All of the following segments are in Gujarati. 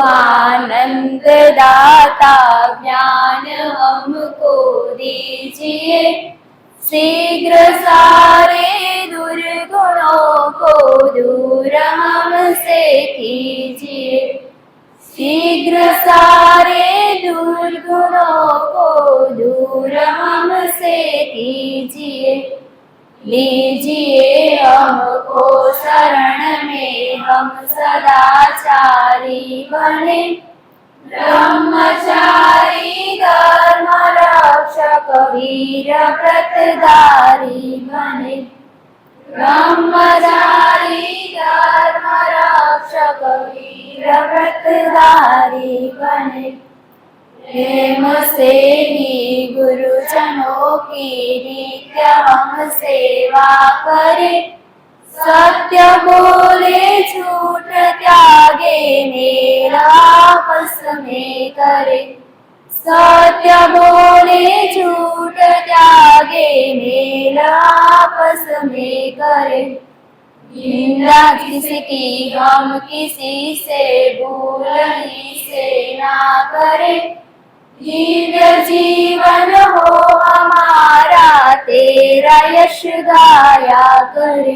आनंद दाता ज्ञान हमको दीजिए, शीघ्र सारे दुर्गुणों को दूर हमसे कीजिए, शीघ्र सारे दुर्गुणों को दूर हमसे कीजिए। लीजिए हमको शरण में, हम सदाचारी बने, ब्रह्मचारी धर्म रक्षक वीर व्रतधारी बने, ब्रह्मचारी धर्म रक्षक वीर व्रतधारी बने। प्रेम से ही गुरुजनों की नित्य हम सेवा करें, सत्य बोले झूठ त्यागे मेल आपस में करे, सत्य बोले झूठ त्यागे मेल आपस में करे। निंदा किसकी हम किसी से भूल ही से ना करें, दिव्य जीवन हो हमारा तेरा यश गाया करे,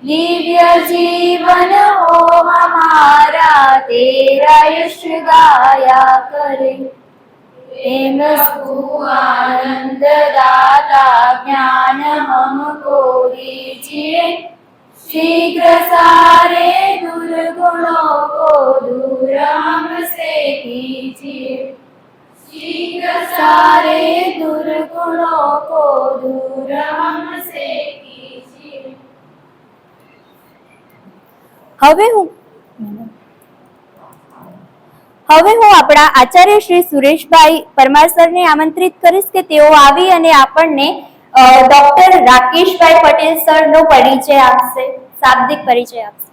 दिव्य जीवन हो हमारा तेरा यश गाया करे। प्रेम सु आनंद दाता ज्ञान हमको दीजिए, शीघ्र सारे दुर्गुणों को दूर हमसे कीजिए, शीघ्र सारे दुर्गुणों को दूर हमसे कीजिए। હવે હું આપણા આચાર્ય શ્રી સુરેશભાઈ પરમાર સરને આમંત્રિત કરીશ કે તેઓ આવી અને આપણને ડોક્ટર રાકેશભાઈ પટેલ સરનો પરિચય આપશે, શાબ્દિક પરિચય આપશે.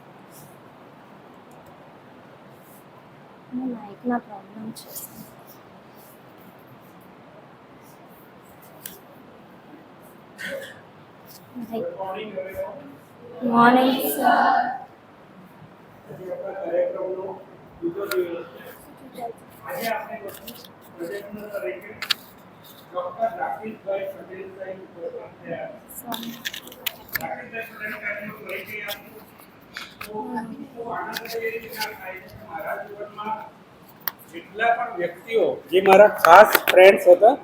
માઇકમાં પ્રોબ્લેમ છે. Morning sir. આજે આપણે પ્રોજેક્ટનો તરીકે ડોક્ટર રાકેશભાઈ પટેલ સાહેબ ઉપસ્થિત થયા. રાકેશભાઈ પટેલ સાહેબનો પરિચય આપું તો ખૂબ આનંદ થાય છે કે મારા જીવનમાં જેટલા પણ વ્યક્તિઓ જે મારા ખાસ ફ્રેન્ડ્સ હતા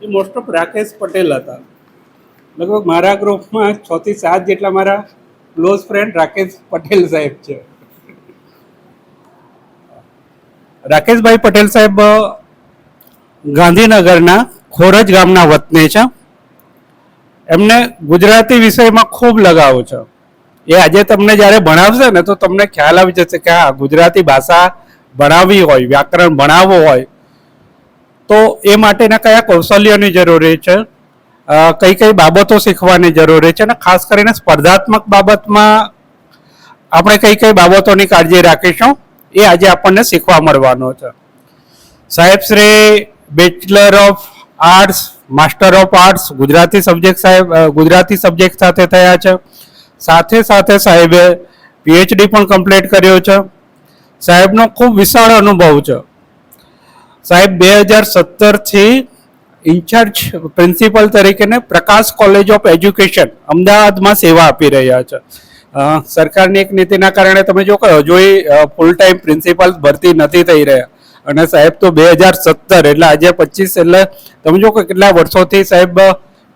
એ મોસ્ટ ઓફ રાકેશ પટેલ હતા. લગભગ મારા ગ્રુપમાં 6 થી 7 જેટલા મારા ક્લોઝ ફ્રેન્ડ રાકેશ પટેલ સાહેબ છે. રાકેશભાઈ પટેલ સાહેબ ગાંધીનગરના ખોરજ ગામના વતની છે. એમને ગુજરાતી વિષયમાં ખૂબ લગાવ છે. એ આજે તમને જ્યારે ભણાવશે ને તો તમને ખ્યાલ આવી જશે કે આ ગુજરાતી ભાષા ભણાવવી હોય, વ્યાકરણ ભણાવવું હોય તો એ માટેના કયા કૌશલ્યોની જરૂરી છે, કઈ કઈ બાબતો શીખવાની જરૂરી છે, અને ખાસ કરીને સ્પર્ધાત્મક બાબતમાં આપણે કઈ કઈ બાબતોની કાળજી રાખીશું એ આજે આપણને શીખવા મળવાનો છે. સાહેબ Shri bachelor of arts, master of arts Gujarati subject સાથે થયા છે. સાથે સાથે સાહેબે પીએચડી પણ કમ્પ્લીટ કર્યો છે. સાહેબનો ખૂબ વિશાળ અનુભવ છે. સાહેબ 2017થી ઇન્ચાર્જ પ્રિન્સિપલ તરીકે પ્રકાશ કોલેજ ઓફ એજ્યુકેશન અમદાવાદમાં સેવા આપી રહ્યા છે. સરકારની એક નીતિના કારણે તમે જો કહો જો ફૂલ ટાઈમ પ્રિન્સિપલ ભરતી નથી થઈ રહ્યા, અને સાહેબ તો 2017 એટલે આજે 25 એટલે તમે જો કેટલા વર્ષોથી સાહેબ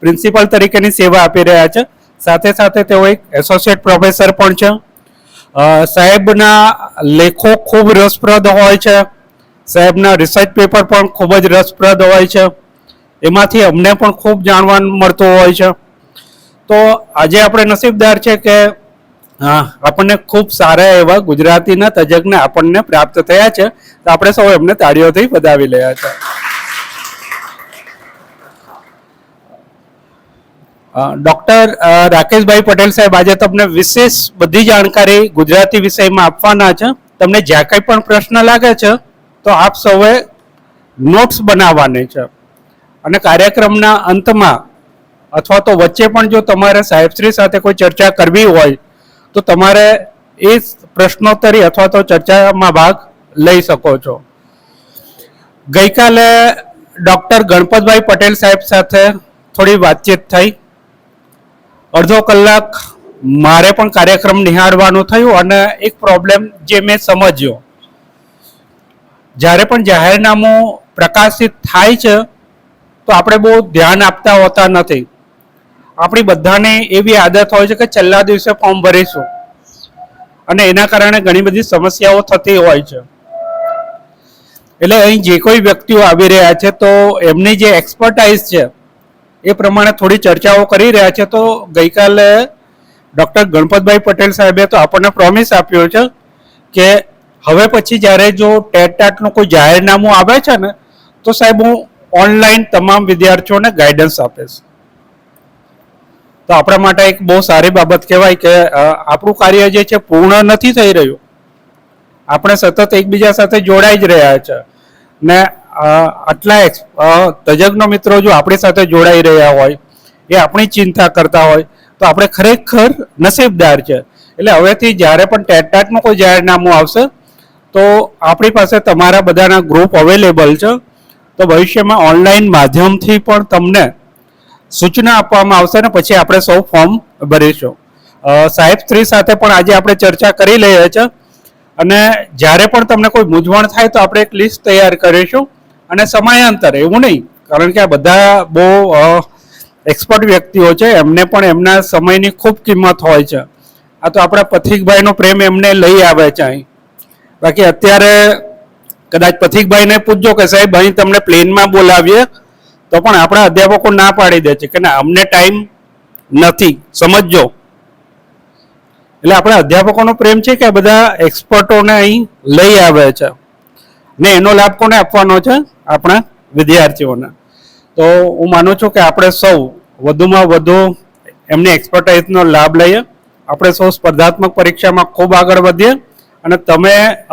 પ્રિન્સિપલ તરીકેની સેવા આપી રહ્યા છે. સાથે સાથે તેઓ એક એસોસિએટ પ્રોફેસર પણ છે. સાહેબના લેખો ખૂબ રસપ્રદ હોય છે. સાહેબના રિસર્ચ પેપર પણ ખૂબ જ રસપ્રદ હોય છે. એમાંથી અમને પણ ખૂબ જાણવા મળતું હોય છે. તો આજે આપણે નસીબદાર છે કે આપણને ખૂબ સારા એવા ગુજરાતીના તજજ્ઞ આપણને પ્રાપ્ત થયા છે. તો આપણે સૌ એમને તાળીઓથી વધાવી રહ્યા છે. ડોક્ટર રાકેશભાઈ પટેલ સાહેબ આજે તમને વિશેષ બધી જાણકારી ગુજરાતી વિષયમાં આપવાના છે. તમને જ્યાં કંઈ પણ પ્રશ્ન લાગે છે તો આપ સૌએ નોટ્સ બનાવવાની છે, અને કાર્યક્રમના અંતમાં અથવા તો વચ્ચે પણ જો તમારે સાહેબશ્રી સાથે કોઈ ચર્ચા કરવી હોય તો તમારે એ પ્રશ્નોત્તરી અથવા તો ચર્ચામાં ભાગ લઈ શકો છો. ગઈકાલે ડૉક્ટર ગણપતભાઈ પટેલ સાહેબ સાથે થોડી વાતચીત થઈ. અડધો કલાક મારે પણ કાર્યક્રમ નિહાળવાનું થયું અને એક પ્રોબ્લેમ જે મેં સમજ્યો, જ્યારે પણ જાહેરનામું પ્રકાશિત થાય છે તો આપણે બહુ ધ્યાન આપતા હોતા નથી. આપણી બધાને એવી આદત હોય છે કે છેલ્લા દિવસે ફોર્મ ભરીશું અને એના કારણે ઘણી બધી સમસ્યાઓ થતી હોય છે. એટલે અહીં જે કોઈ વ્યક્તિઓ આવી રહ્યા છે તો એમની જે એક્સપર્ટાઇઝ છે એ પ્રમાણે થોડી ચર્ચાઓ કરી રહ્યા છે. તો ગઈકાલે ડૉક્ટર ગણપતભાઈ પટેલ સાહેબે તો આપણને પ્રોમિસ આપ્યો છે કે હવે પછી જ્યારે જો ટેટ ટાટનું કોઈ જાહેરનામું આવે છે ને તો સાહેબ હું ઓનલાઈન તમામ વિદ્યાર્થીઓને ગાઈડન્સ આપીશ. તો આપણા માટે એક બહુ સારી બાબત કહેવાય કે આપણું કાર્ય જે છે પૂર્ણ નથી થઈ રહ્યું, આપણે સતત એકબીજા સાથે જોડાઈ જ રહ્યા છે ને આટલા તજજ્ઞ મિત્રો જો આપણી સાથે જોડાઈ રહ્યા હોય, એ આપણી ચિંતા કરતા હોય તો આપણે ખરેખર નસીબદાર છે. એટલે હવેથી જ્યારે પણ ટેટ ટાટનું કોઈ જાહેરનામું આવશે તો આપણી પાસે તમારા બધાના ગ્રુપ અવેલેબલ છે. તો ભવિષ્યમાં ઓનલાઈન માધ્યમથી પણ તમને સૂચના આપવામાં આવશે ને પછી આપણે સૌ ફોર્મ ભરીશું. સાહેબ શ્રી સાથે પણ આજે આપણે ચર્ચા કરી લઈએ છીએ અને જ્યારે પણ તમને કોઈ મૂંઝવણ થાય તો આપણે એક લિસ્ટ તૈયાર કરીશું અને સમયાંતરે, એવું નહીં, કારણ કે આ બધા બહુ એક્સપર્ટ વ્યક્તિઓ છે, એમને પણ એમના સમયની ખૂબ કિંમત હોય છે. આ તો આપણા પથિકભાઈનો પ્રેમ એમને લઈ આવે છે અહીં. બાકી અત્યારે કદાચ પથિકભાઈને પૂછજો કે સાહેબ અહીં તમને પ્લેનમાં બોલાવીએ તો પણ આપણા અધ્યાપકો ના પાડી દે છે કે ના, અમને ટાઈમ નથી, સમજજો. એટલે આપણા અધ્યાપકોનો પ્રેમ છે કે બધા એક્સપર્ટોને અહીં લઈ આવે છે ને એનો લાભ કોને આપવાનો છે? આપણા વિદ્યાર્થીઓને. તો હું માનું છું કે આપણે સૌ વધુમાં વધુ એમની એક્સપર્ટાઇઝનો લાભ લઈએ. આપણે સૌ સ્પર્ધાત્મક પરીક્ષામાં ખૂબ આગળ વધીએ અને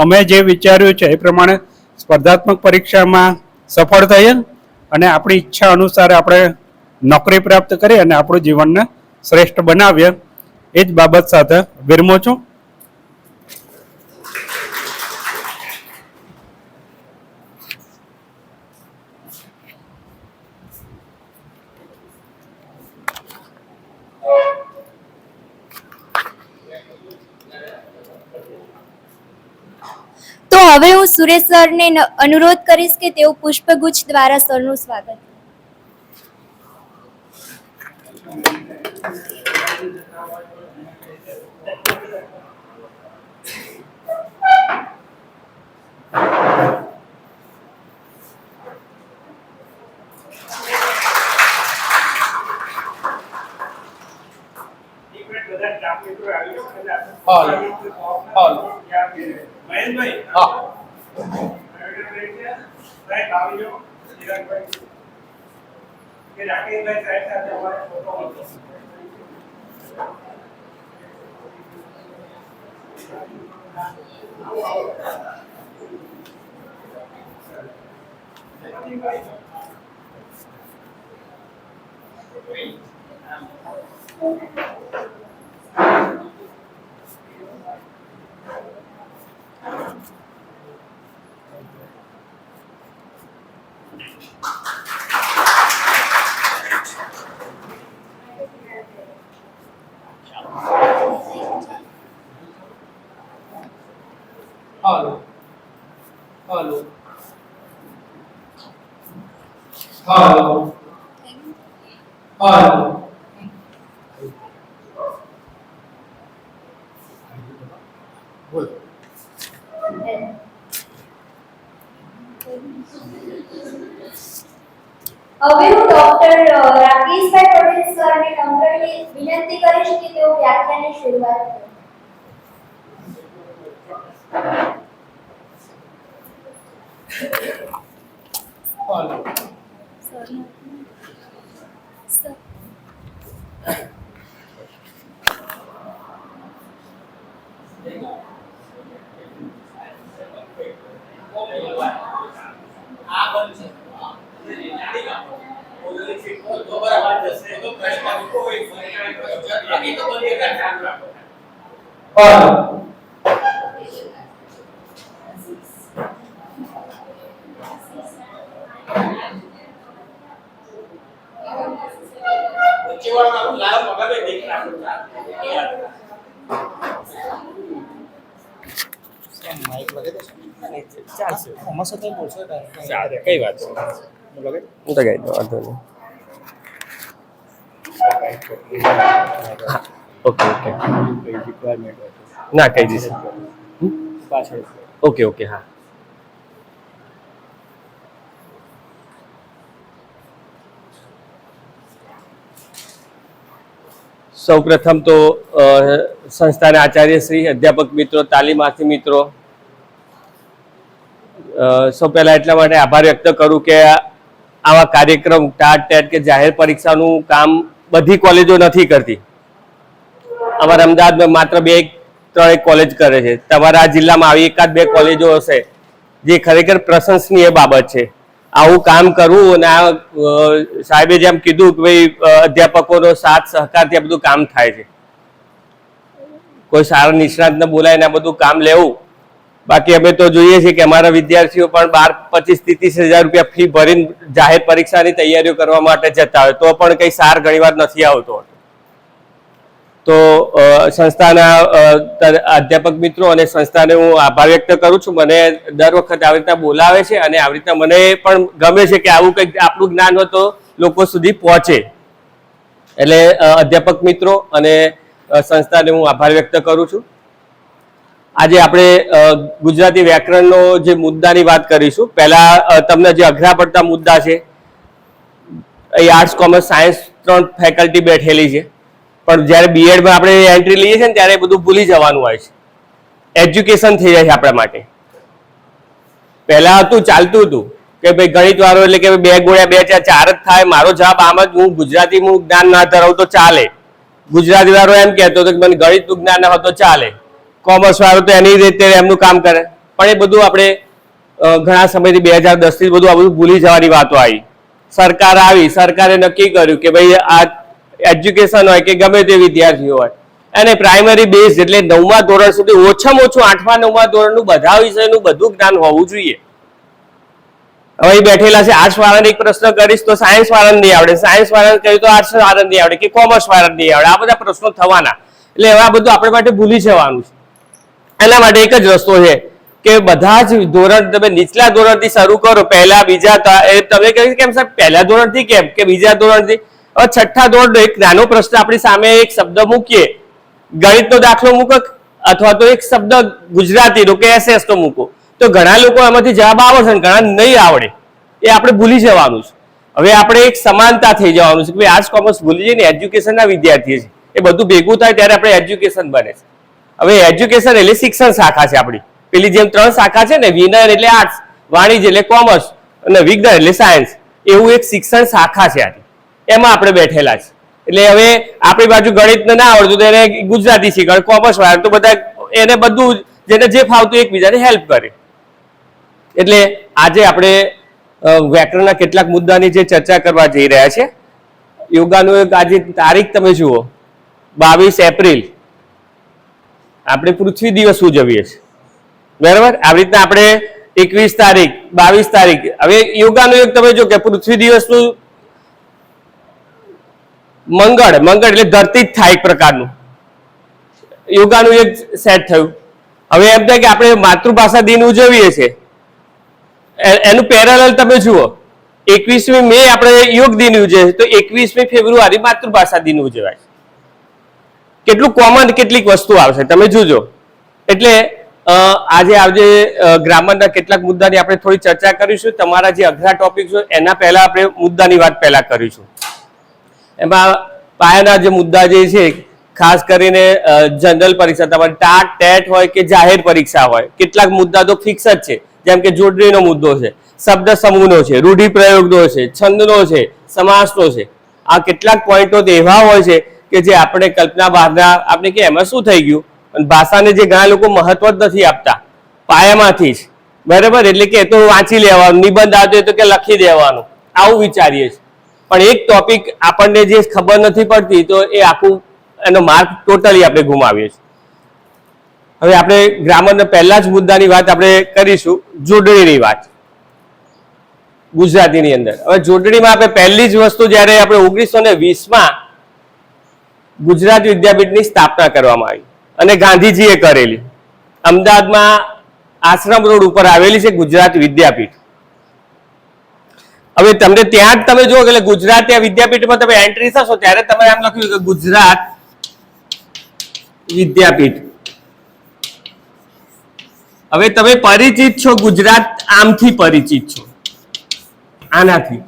અમે જે વિચાર્યું છે એ પ્રમાણે સ્પર્ધાત્મક પરીક્ષામાં સફળ થઈએ અને આપણી ઈચ્છા અનુસાર આપણે નોકરી પ્રાપ્ત કરી અને આપણું જીવનને શ્રેષ્ઠ બનાવીએ. એ જ બાબત સાથે વિરમું છું. તો હવે હું સુરેશ સરને અનુરોધ કરીશ કે તેઓ પુષ્પગુચ્છ દ્વારા સરનું સ્વાગત કરે. મહેશભાઈ, હા, સાહેબ આવી જાઓ. રાકેશભાઈ સાહેબ સાથે અમારો ફોટો હતો. Hello. Hello. Hello. Hello. બોલ. હવે હું ડોક્ટર રાકેશભાઈ પટેલ સરને નમ્રતાથી વિનંતી કરીશ કે તેઓ વ્યાખ્યાનની શરૂઆત કરે. Hello. માઇક લગાવી દેશો ચાલશે આમાં સાથે બોલશો કઈ વાત છે હું તો કહી દઉં વાંધો નહીં ઓકે ઓકે ના કહી દઈશ ઓકે ઓકે હા સૌપ્રથમ તો સંસ્થાના આચાર્ય શ્રી અધ્યાપક મિત્રો તાલીમાર્થી મિત્રો સૌ પહેલા એટલા માટે આભાર વ્યક્ત કરું કે આવા કાર્યક્રમ ટાટ ટેટ કે જાહેર પરીક્ષાનું કામ બધી કોલેજો નથી કરતી અમારા અમદાવાદમાં માત્ર 2-3 કોલેજ કરે છે તમારા જિલ્લામાં આવી એકાદ 2 કોલેજો હશે જે ખરેખર પ્રશંસનીય બાબત છે આવું કામ કરવું અને આ સાહેબે જેમ કીધું કે ભાઈ અધ્યાપકોનો સાથ સહકારથી આ બધું કામ થાય છે કોઈ સારા નિષ્ણાતને બોલાવીને આ બધું કામ લેવું બાકી અમે તો જોઈએ છીએ કે અમારા વિદ્યાર્થીઓ પણ 12-25-30 હજાર રૂપિયા ફી ભરીને જાહેર પરીક્ષાની તૈયારીઓ કરવા માટે જતા હોય તો પણ કંઈ સાર ઘણીવાર નથી આવતો તો સંસ્થાના અધ્યાપક મિત્રો અને સંસ્થાને હું આભાર વ્યક્ત કરું છું મને દર વખત આવી રીતના બોલાવે છે અને આવી રીતના મને પણ ગમે છે કે આવું કંઈક આપણું જ્ઞાન હોય તો લોકો સુધી પહોંચે એટલે અધ્યાપક મિત્રો અને સંસ્થાને હું આભાર વ્યક્ત કરું છું આજે આપણે ગુજરાતી વ્યાકરણનો જે મુદ્દાની વાત કરીશું પહેલા તમને જે અઘરા પડતા મુદ્દા છે એ આર્ટ્સ કોમર્સ સાયન્સ 3 ફેકલ્ટી બેઠેલી છે પણ જ્યારે બીએડમાં આપણે એન્ટ્રી લઈએ છીએ ને ત્યારે બધું ભૂલી જવાનું હોય છે એજ્યુકેશન થઈ જાય છે આપણા માટે પહેલા હતું ચાલતું હતું કે ભાઈ ગણિત વાળો એટલે કે 2 ગુણ્યા 2 4 4 જ થાય મારો જવાબ આમ જ હું ગુજરાતીનું જ્ઞાન ના ધરાવું તો ચાલે ગુજરાતી વાળો એમ કહેતો હતો કે મને ગણિતનું જ્ઞાન ના હોય તો ચાલે કોમર્સ વાળો તો એની રીતે એમનું કામ કરે પણ એ બધું આપણે ઘણા સમયથી 2010 થી બધું આ બધું ભૂલી જવાની વાતો આવી સરકાર આવી સરકારે નક્કી કર્યું કે ભાઈ આ એજ્યુકેશન હોય કે ગમે તે વિદ્યાર્થીઓ હોય અને પ્રાઇમરી બેઝ એટલે 9મા ધોરણ સુધી ઓછામાં ઓછું 8મા 9મા ધોરણનું બધા વિષયનું બધું જ્ઞાન હોવું જોઈએ હવે બેઠેલા છે આર્ટ્સ વાળાને એક પ્રશ્ન કરીશ તો સાયન્સ વાળાને નહીં આવડે સાયન્સ વાળાને કહ્યું તો આર્ટ્સ વાળાને નહીં આવડે કે કોમર્સ વાળાને નહીં આવડે આ બધા પ્રશ્નો થવાના એટલે હવે આ બધું આપણે માટે ભૂલી જવાનું છે એના માટે એક જ રસ્તો છે કે બધા જ ધોરણ તમે નીચલા ધોરણથી શરૂ કરો પહેલા બીજા તમે કહ્યું કેમ સાહેબ પહેલા ધોરણથી કેમ કે બીજા ધોરણથી હવે 6ઠ્ઠા ધોરણનો એક નાનો પ્રશ્ન આપણી સામે એક શબ્દ મૂકીએ ગણિતનો દાખલો મૂકો અથવા તો એક શબ્દ ગુજરાતીનો કે એસએસ નો મૂકો તો ઘણા લોકો એમાંથી જવાબ આવે છે ઘણા નહીં આવડે એ આપણે ભૂલી જવાનું છે હવે આપણે એક સમાનતા થઈ જવાનું છે કે આર્ટ્સ કોમર્સ ભૂલી જઈને એજ્યુકેશનના વિદ્યાર્થી છે એ બધું ભેગું થાય ત્યારે આપણે એજ્યુકેશન બને છે હવે એજ્યુકેશન એટલે શિક્ષણ શાખા છે આપણી પેલી જેમ 3 શાખા છે ને વિનર એટલે આર્ટ્સ વાણિજ્ય એટલે કોમર્સ અને વિજ્ઞાન એટલે સાયન્સ એવું એક શિક્ષણ શાખા છે આની એમાં આપણે બેઠેલા છે એટલે હવે આપણી બાજુ ગણિત ના આવડતું તો એને ગુજરાતી શીખવાડે કોમર્સ વાળા તો બધા એને બધું જેને જે ફાવતું એકબીજાને હેલ્પ કરે એટલે આજે આપણે વ્યાકરણના કેટલાક મુદ્દાની જે ચર્ચા કરવા જઈ રહ્યા છે યોગાનું આજે તારીખ તમે જુઓ 22 એપ્રિલ આપણે પૃથ્વી દિવસ ઉજવીએ છીએ બરાબર આવી રીતના આપણે 21 તારીખ 22 તારીખ હવે યોગાનો એક તમે જો કે પૃથ્વી દિવસનું મંગળ એટલે ધરતી જ થાય એક પ્રકારનું યોગાનું એક સેટ થયું હવે એમ થાય કે આપણે માતૃભાષા દિન ઉજવીએ છીએ એનું પેરેલલ તમે જુઓ 21મી મે આપણે યોગ દિન ઉજવીએ તો 21મી ફેબ્રુઆરી માતૃભાષા દિન ઉજવાય કેટલું કોમન કેટલીક વસ્તુ આવશે તમે જોજો એટલે આજે ગ્રામરના કેટલાક મુદ્દાની આપણે થોડી ચર્ચા કરીશું તમારા જે અઘરા ટોપિક છે એના પહેલા આપણે મુદ્દાની વાત પહેલા કરીશું એમાં પાયાના જે મુદ્દા જે છે ખાસ કરીને જનરલ પરીક્ષા તમારી ટાટ ટેટ હોય કે જાહેર પરીક્ષા હોય કેટલાક મુદ્દા તો ફિક્સ જ છે જેમ કે જોડણીનો મુદ્દો છે શબ્દ સમૂહનો છે રૂઢિપ્રયોગનો છે છંદનો છે સમાસનો છે આ કેટલાક પોઈન્ટો એવા હોય છે કે જે આપણે કલ્પના બહારના આપણે કે એમાં શું થઈ ગયું અને ભાષાને જે ઘણા લોકો મહત્વ જ નથી આપતા પાયામાંથી જ બરાબર એટલે કે તો વાંચી લેવાનું નિબંધ આવતો તો કે લખી દેવાનું આવું વિચારીએ છીએ પણ એક ટોપિક આપણને જે ખબર નથી પડતી તો એ આખું એનો માર્ક ટોટલી આપણે ગુમાવીએ છીએ હવે આપણે ગ્રામરના પહેલા જ મુદ્દાની વાત આપણે કરીશું જોડણીની વાત ગુજરાતીની અંદર હવે જોડણીમાં આપણે પહેલી જ વસ્તુ જ્યારે આપણે 1920માં ગુજરાત વિદ્યાપીઠની સ્થાપના કરવામાં આવી અને ગાંધીજીએ કરેલી. અમદાવાદમાં આશ્રમ રોડ ઉપર આવેલી છે ગુજરાત વિદ્યાપીઠ. હવે તમને ત્યાં જ તમે જુઓ કે ગુજરાત વિદ્યાપીઠમાં તમે એન્ટ્રી થશો ત્યારે તમે આમ લખ્યું કે ગુજરાત વિદ્યાપીઠ. હવે તમે પરિચિત છો ગુજરાત આમથી પરિચિત છો, આનાથી.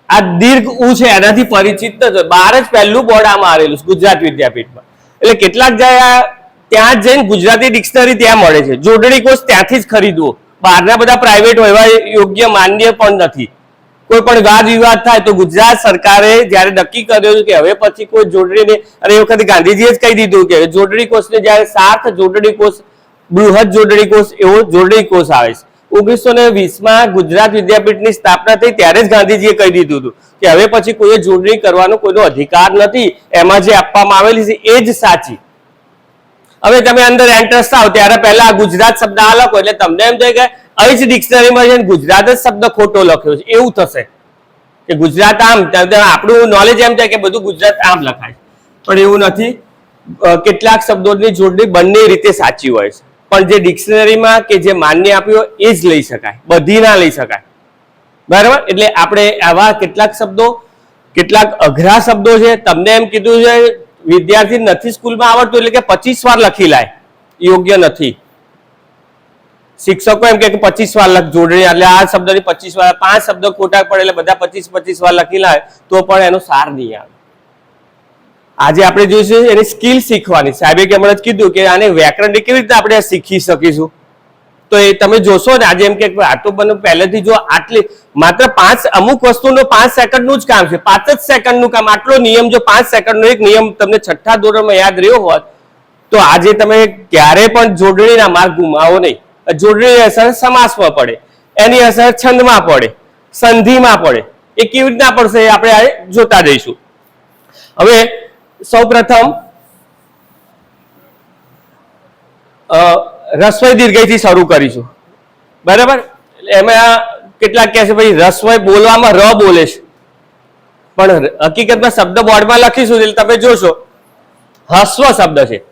આ દીર્ઘ ઉ છે એનાથી પરિચિત નથી. બહાર જ પહેલું બોર્ડ આમાં આવેલું છે ગુજરાત વિદ્યાપીઠમાં. એટલે કેટલાક ત્યાં જઈને ગુજરાતી ડિક્શનરી ત્યાં મળે છે. જોડણી કોર્સ ત્યાંથી જ ખરીદવો. બહારના બધા પ્રાઇવેટ હોય એવા યોગ્ય માન્ય પણ નથી. કોઈ પણ વાદ વિવાદ થાય તો ગુજરાત સરકારે જયારે નક્કી કર્યું કે હવે પછી કોઈ જોડણી, અને એ વખતે ગાંધીજીએ જ કહી દીધું કે જોડણી કોર્સને જયારે સાર્થ જોડણી કોર્સ, બૃહદ જોડણી કોર્સ, એવો જોડણી કોર્સ આવે છે. 1920માં ગુજરાત વિદ્યાપીઠની સ્થાપના થઈ ત્યારે જ ગાંધીજીએ કહી દીધું હતું કે હવે પછી કોઈએ જોડણી કરવાનો કોઈનો અધિકાર નથી. એમાં જે આપવામાં આવેલી છે એ જ સાચી. હવે તમે અંદર એન્ટર થાવ ત્યારે પહેલા ગુજરાત શબ્દ આ લખો એટલે તમને એમ થાય કે અહીં જ ડિક્શનરીમાં છે ગુજરાત જ શબ્દ ખોટો લખ્યો છે એવું થશે કે ગુજરાત આમ. આપણું નોલેજ એમ થાય કે બધું ગુજરાત આમ લખાય, પણ એવું નથી. કેટલાક શબ્દોની જોડણી બંને રીતે સાચી હોય છે, પણ જે ડિક્શનરીમાં કે જે માન્ય આપ્યું એ જ લઈ શકાય, બધી ના લઈ શકાય. બરાબર? એટલે આપણે આવા કેટલાક શબ્દો, કેટલાક અઘરા શબ્દો છે. તમને એમ કીધું છે વિદ્યાર્થી નથી સ્કૂલમાં આવડતું એટલે કે 25 વાર લખી લાય, યોગ્ય નથી. શિક્ષકો એમ કે 25 વાર લખ જોડણી, એટલે આ શબ્દની 25 વાર, 5 શબ્દ ખોટા પડે એટલે બધા 25 વાર લખી લાય તો પણ એનો સાર નહીં આવે. આજે આપણે જોઈશું એની સ્કિલ શીખવાની. સાહેબે કે હમણાં જ કીધું કે આને વ્યાકરણની કેવી રીતે આપણે શીખી શકીશું, તો એ તમે જોશો ને આજે એમ કે આ તો મને પહેલેથી જો આટલી માત્ર 5 અમુક વસ્તુનો 5 સેકન્ડનું જ કામ છે, 5 જ સેકન્ડનું કામ. આટલો નિયમ જો 5 સેકન્ડનો એક નિયમ તમને છઠ્ઠા ધોરણમાં યાદ રહ્યો હોત તો આજે તમે ક્યારે પણ જોડણીના માર્ગ ગુમાવો નહીં. જોડણીની અસર સમાસમાં પડે, એની અસર છંદમાં પડે, સંધિમાં પડે. એ કેવી રીતના પડશે એ આપણે જોતા જઈશું. હવે સૌપ્રથમ રસ્વઈ દીર્ઘઈથી શરૂ કરીશું. બરાબર? એમાં કેટલાક કહે છે ભાઈ રસ્વઈ બોલવામાં ર બોલે છે, પણ હકીકતમાં શબ્દ બોર્ડમાં લખીશું એટલે તમે જોશો હસ્વ શબ્દ છે.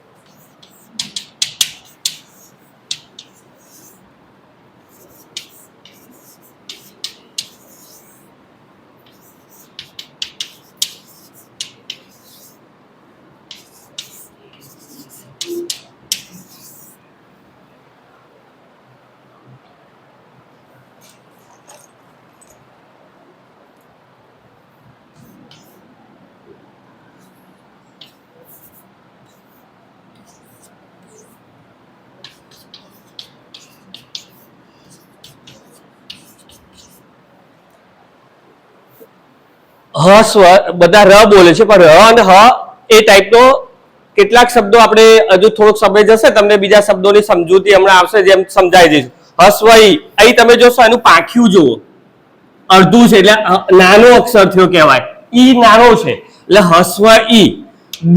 હસ્વ બધા ર બોલે છે, પણ ર અને હ એ ટાઈપનો કેટલાક શબ્દો આપણે હજુ થોડોક સમય જશે તમને બીજા શબ્દોની સમજૂતી હમણાં આવશે જેમ સમજાઈ જઈશું. હસ્વઈ અહીં તમે જોશો એનું પાંખ્યું જુઓ, અડધું છે એટલે નાનો અક્ષર થયો કહેવાય. ઈ નાનો છે એટલે હસ્વ ઈ.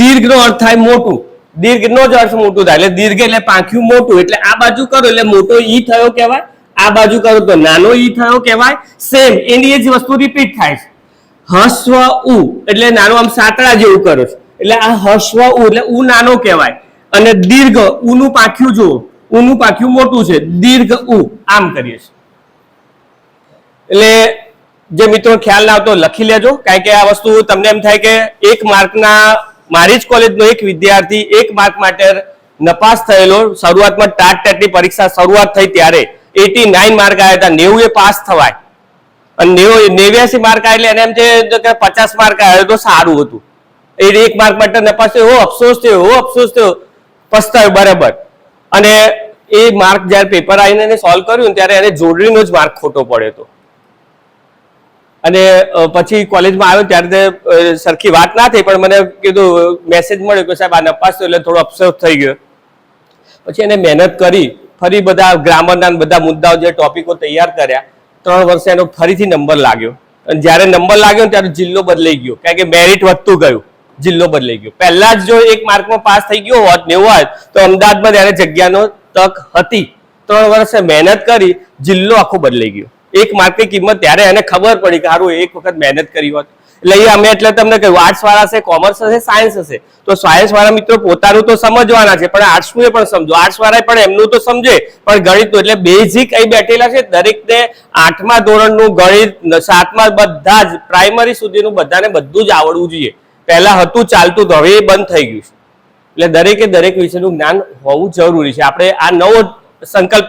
દીર્ઘનો અર્થ થાય મોટું, દીર્ઘનો જ અર્થ મોટું થાય એટલે દીર્ઘ એટલે પાંખ્યું મોટું, એટલે આ બાજુ કરો એટલે મોટો ઈ થયો કહેવાય, આ બાજુ કરો તો નાનો ઈ થયો કહેવાય. સેમ એની જ વસ્તુ રિપીટ થાય છે. હસ્વ ઉ એટલે નાનો આમ સાંકળા જેવું કરો છો એટલે આ હસ્વ ઉ એટલે ઉ નાનો કહેવાય. અને દીર્ઘ ઉ નું પાંખ્યું જુઓ, ઉ નું પાંખ્યું મોટું છે, દીર્ઘ ઉ આમ કરીએ છીએ. એટલે જે મિત્રો ખ્યાલ ના આવતો લખી લેજો, કારણ કે આ વસ્તુ તમને એમ થાય કે 1 માર્કના, મારી જ કોલેજનો એક વિદ્યાર્થી 1 માર્ક માટે નપાસ થયેલો, શરૂઆતમાં ટાટની પરીક્ષા શરૂઆત થઈ ત્યારે 89 માર્ક આવ્યા હતા, 90 એ પાસ થવાય અને 89 માર્ક આવે એટલે એને એમ છે કે 50 માર્ક આવે તો સારું હતું. એ 1 માર્ક માટે નપાસ થયો, એવો અફસોસ થયો, એવો અફસોસ થયો, પસ્તાયો. બરાબર? અને એ માર્ક જયારે પેપર આવીને એને સોલ્વ કર્યું ત્યારે એને જોડણીનો જ માર્ક ખોટો પડ્યો હતો. અને પછી કોલેજમાં આવ્યો ત્યારે સરખી વાત ના થઈ, પણ મને કીધું મેસેજ મળ્યો કે સાહેબ આ નપાસ થયો એટલે થોડો અફસોસ થઈ ગયો. પછી એને મહેનત કરી, ફરી બધા ગ્રામરના બધા મુદ્દાઓ જે ટોપિકો તૈયાર કર્યા, 3 વર્ષે એનો ફરીથી નંબર લાગ્યો. અને જયારે નંબર લાગ્યો ત્યારે જિલ્લો બદલાઈ ગયો, કારણ કે મેરિટ વધતું ગયું, જિલ્લો બદલાઈ ગયો. પહેલા જ જો 1 માર્કમાં પાસ થઈ ગયો હોત ને એવું હોત તો અમદાવાદમાં ત્યારે જગ્યાનો તક હતી. 3 વર્ષે મહેનત કરી, જિલ્લો આખો બદલાઈ ગયો. 1 માર્કની કિંમત ત્યારે એને ખબર પડી કે સારું 1 વખત મહેનત કરી હોત. એટલે અમે એટલે તમને કહ્યું આર્ટ્સ વાળા હશે, કોમર્સ હશે, સાયન્સ હશે. તો સાયન્સ વાળા મિત્રો પોતાનું તો સમજવાના છે, પણ આર્ટ્સ નું પણ સમજો. આર્ટ્સ વાળા પણ એમનું તો સમજે, પણ ગણિતનું એટલે બેઝિક અહીં બેઠેલા છે. દરેકને 8મા ધોરણનું ગણિત, 7મા બધા જ પ્રાઇમરી સુધીનું બધાને બધું જ આવડવું જોઈએ. પહેલા હતું ચાલતું, તો હવે એ બંધ થઈ ગયું છે. એટલે દરેકે દરેક વિષયનું જ્ઞાન હોવું જરૂરી છે. આપણે આ નવો સંકલ્પ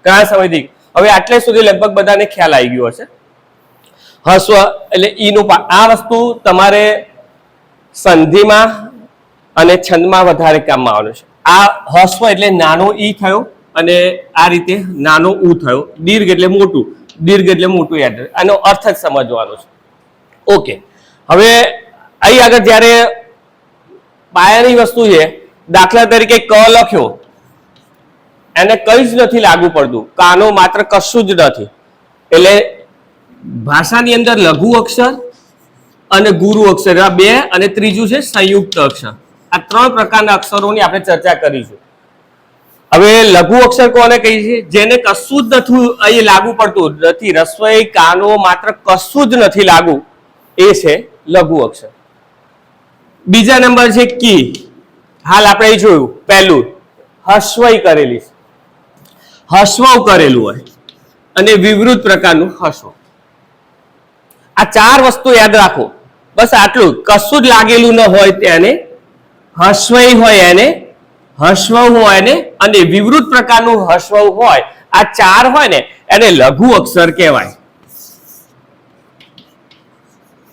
ઘણા સમયથી, હવે આટલે સુધી લગભગ બધાને ખ્યાલ આવી ગયો હશે. હસ્વ એટલે ઈનું આ વસ્તુ તમારે સંધિમાં અને છંદમાં વધારે કામમાં આવવાનું છે. આ હસ્વ એટલે નાનો ઈ થયો અને આ રીતે નાનો ઉ થયો. દીર્ઘ એટલે મોટું, દીર્ઘ એટલે મોટું યાદ. આનો અર્થ જ સમજવાનો છે. ઓકે, હવે અહીં આગળ જ્યારે પાયાની વસ્તુ છે, દાખલા તરીકે ક લખ્યો, એને કઈ જ નથી લાગુ પડતું, કાનો માત્ર કશું જ નથી. એટલે ભાષાની અંદર લઘુ અક્ષર અને ગુરુ અક્ષર આ બે, અને ત્રીજું છે સંયુક્ત અક્ષર. આ 3 પ્રકારના અક્ષરોની આપણે ચર્ચા કરીશું. હવે લઘુ અક્ષર કોને કહીએ છીએ? જેને કશું જ નથી અહીં લાગુ પડતું નથી, રસ્વઈ કાનો માત્ર કશું જ નથી લાગુ, એ છે લઘુ અક્ષર. બીજા નંબર છે કી. હાલ આપણે અહીં જોયું, પહેલું હસ્વઈ કરેલી છે, હસ્વ કરેલું હોય અને વિવૃત પ્રકારનું હસ્વ. આ 4 વસ્તુ યાદ રાખો, બસ આટલું. કશું જ લાગેલું ન હોય તેને હસ્વઈ હોય, એને હસ્વ હોય ને, અને વિવૃત પ્રકારનું હસ્વ હોય, આ 4 હોય ને એને લઘુ અક્ષર કહેવાય.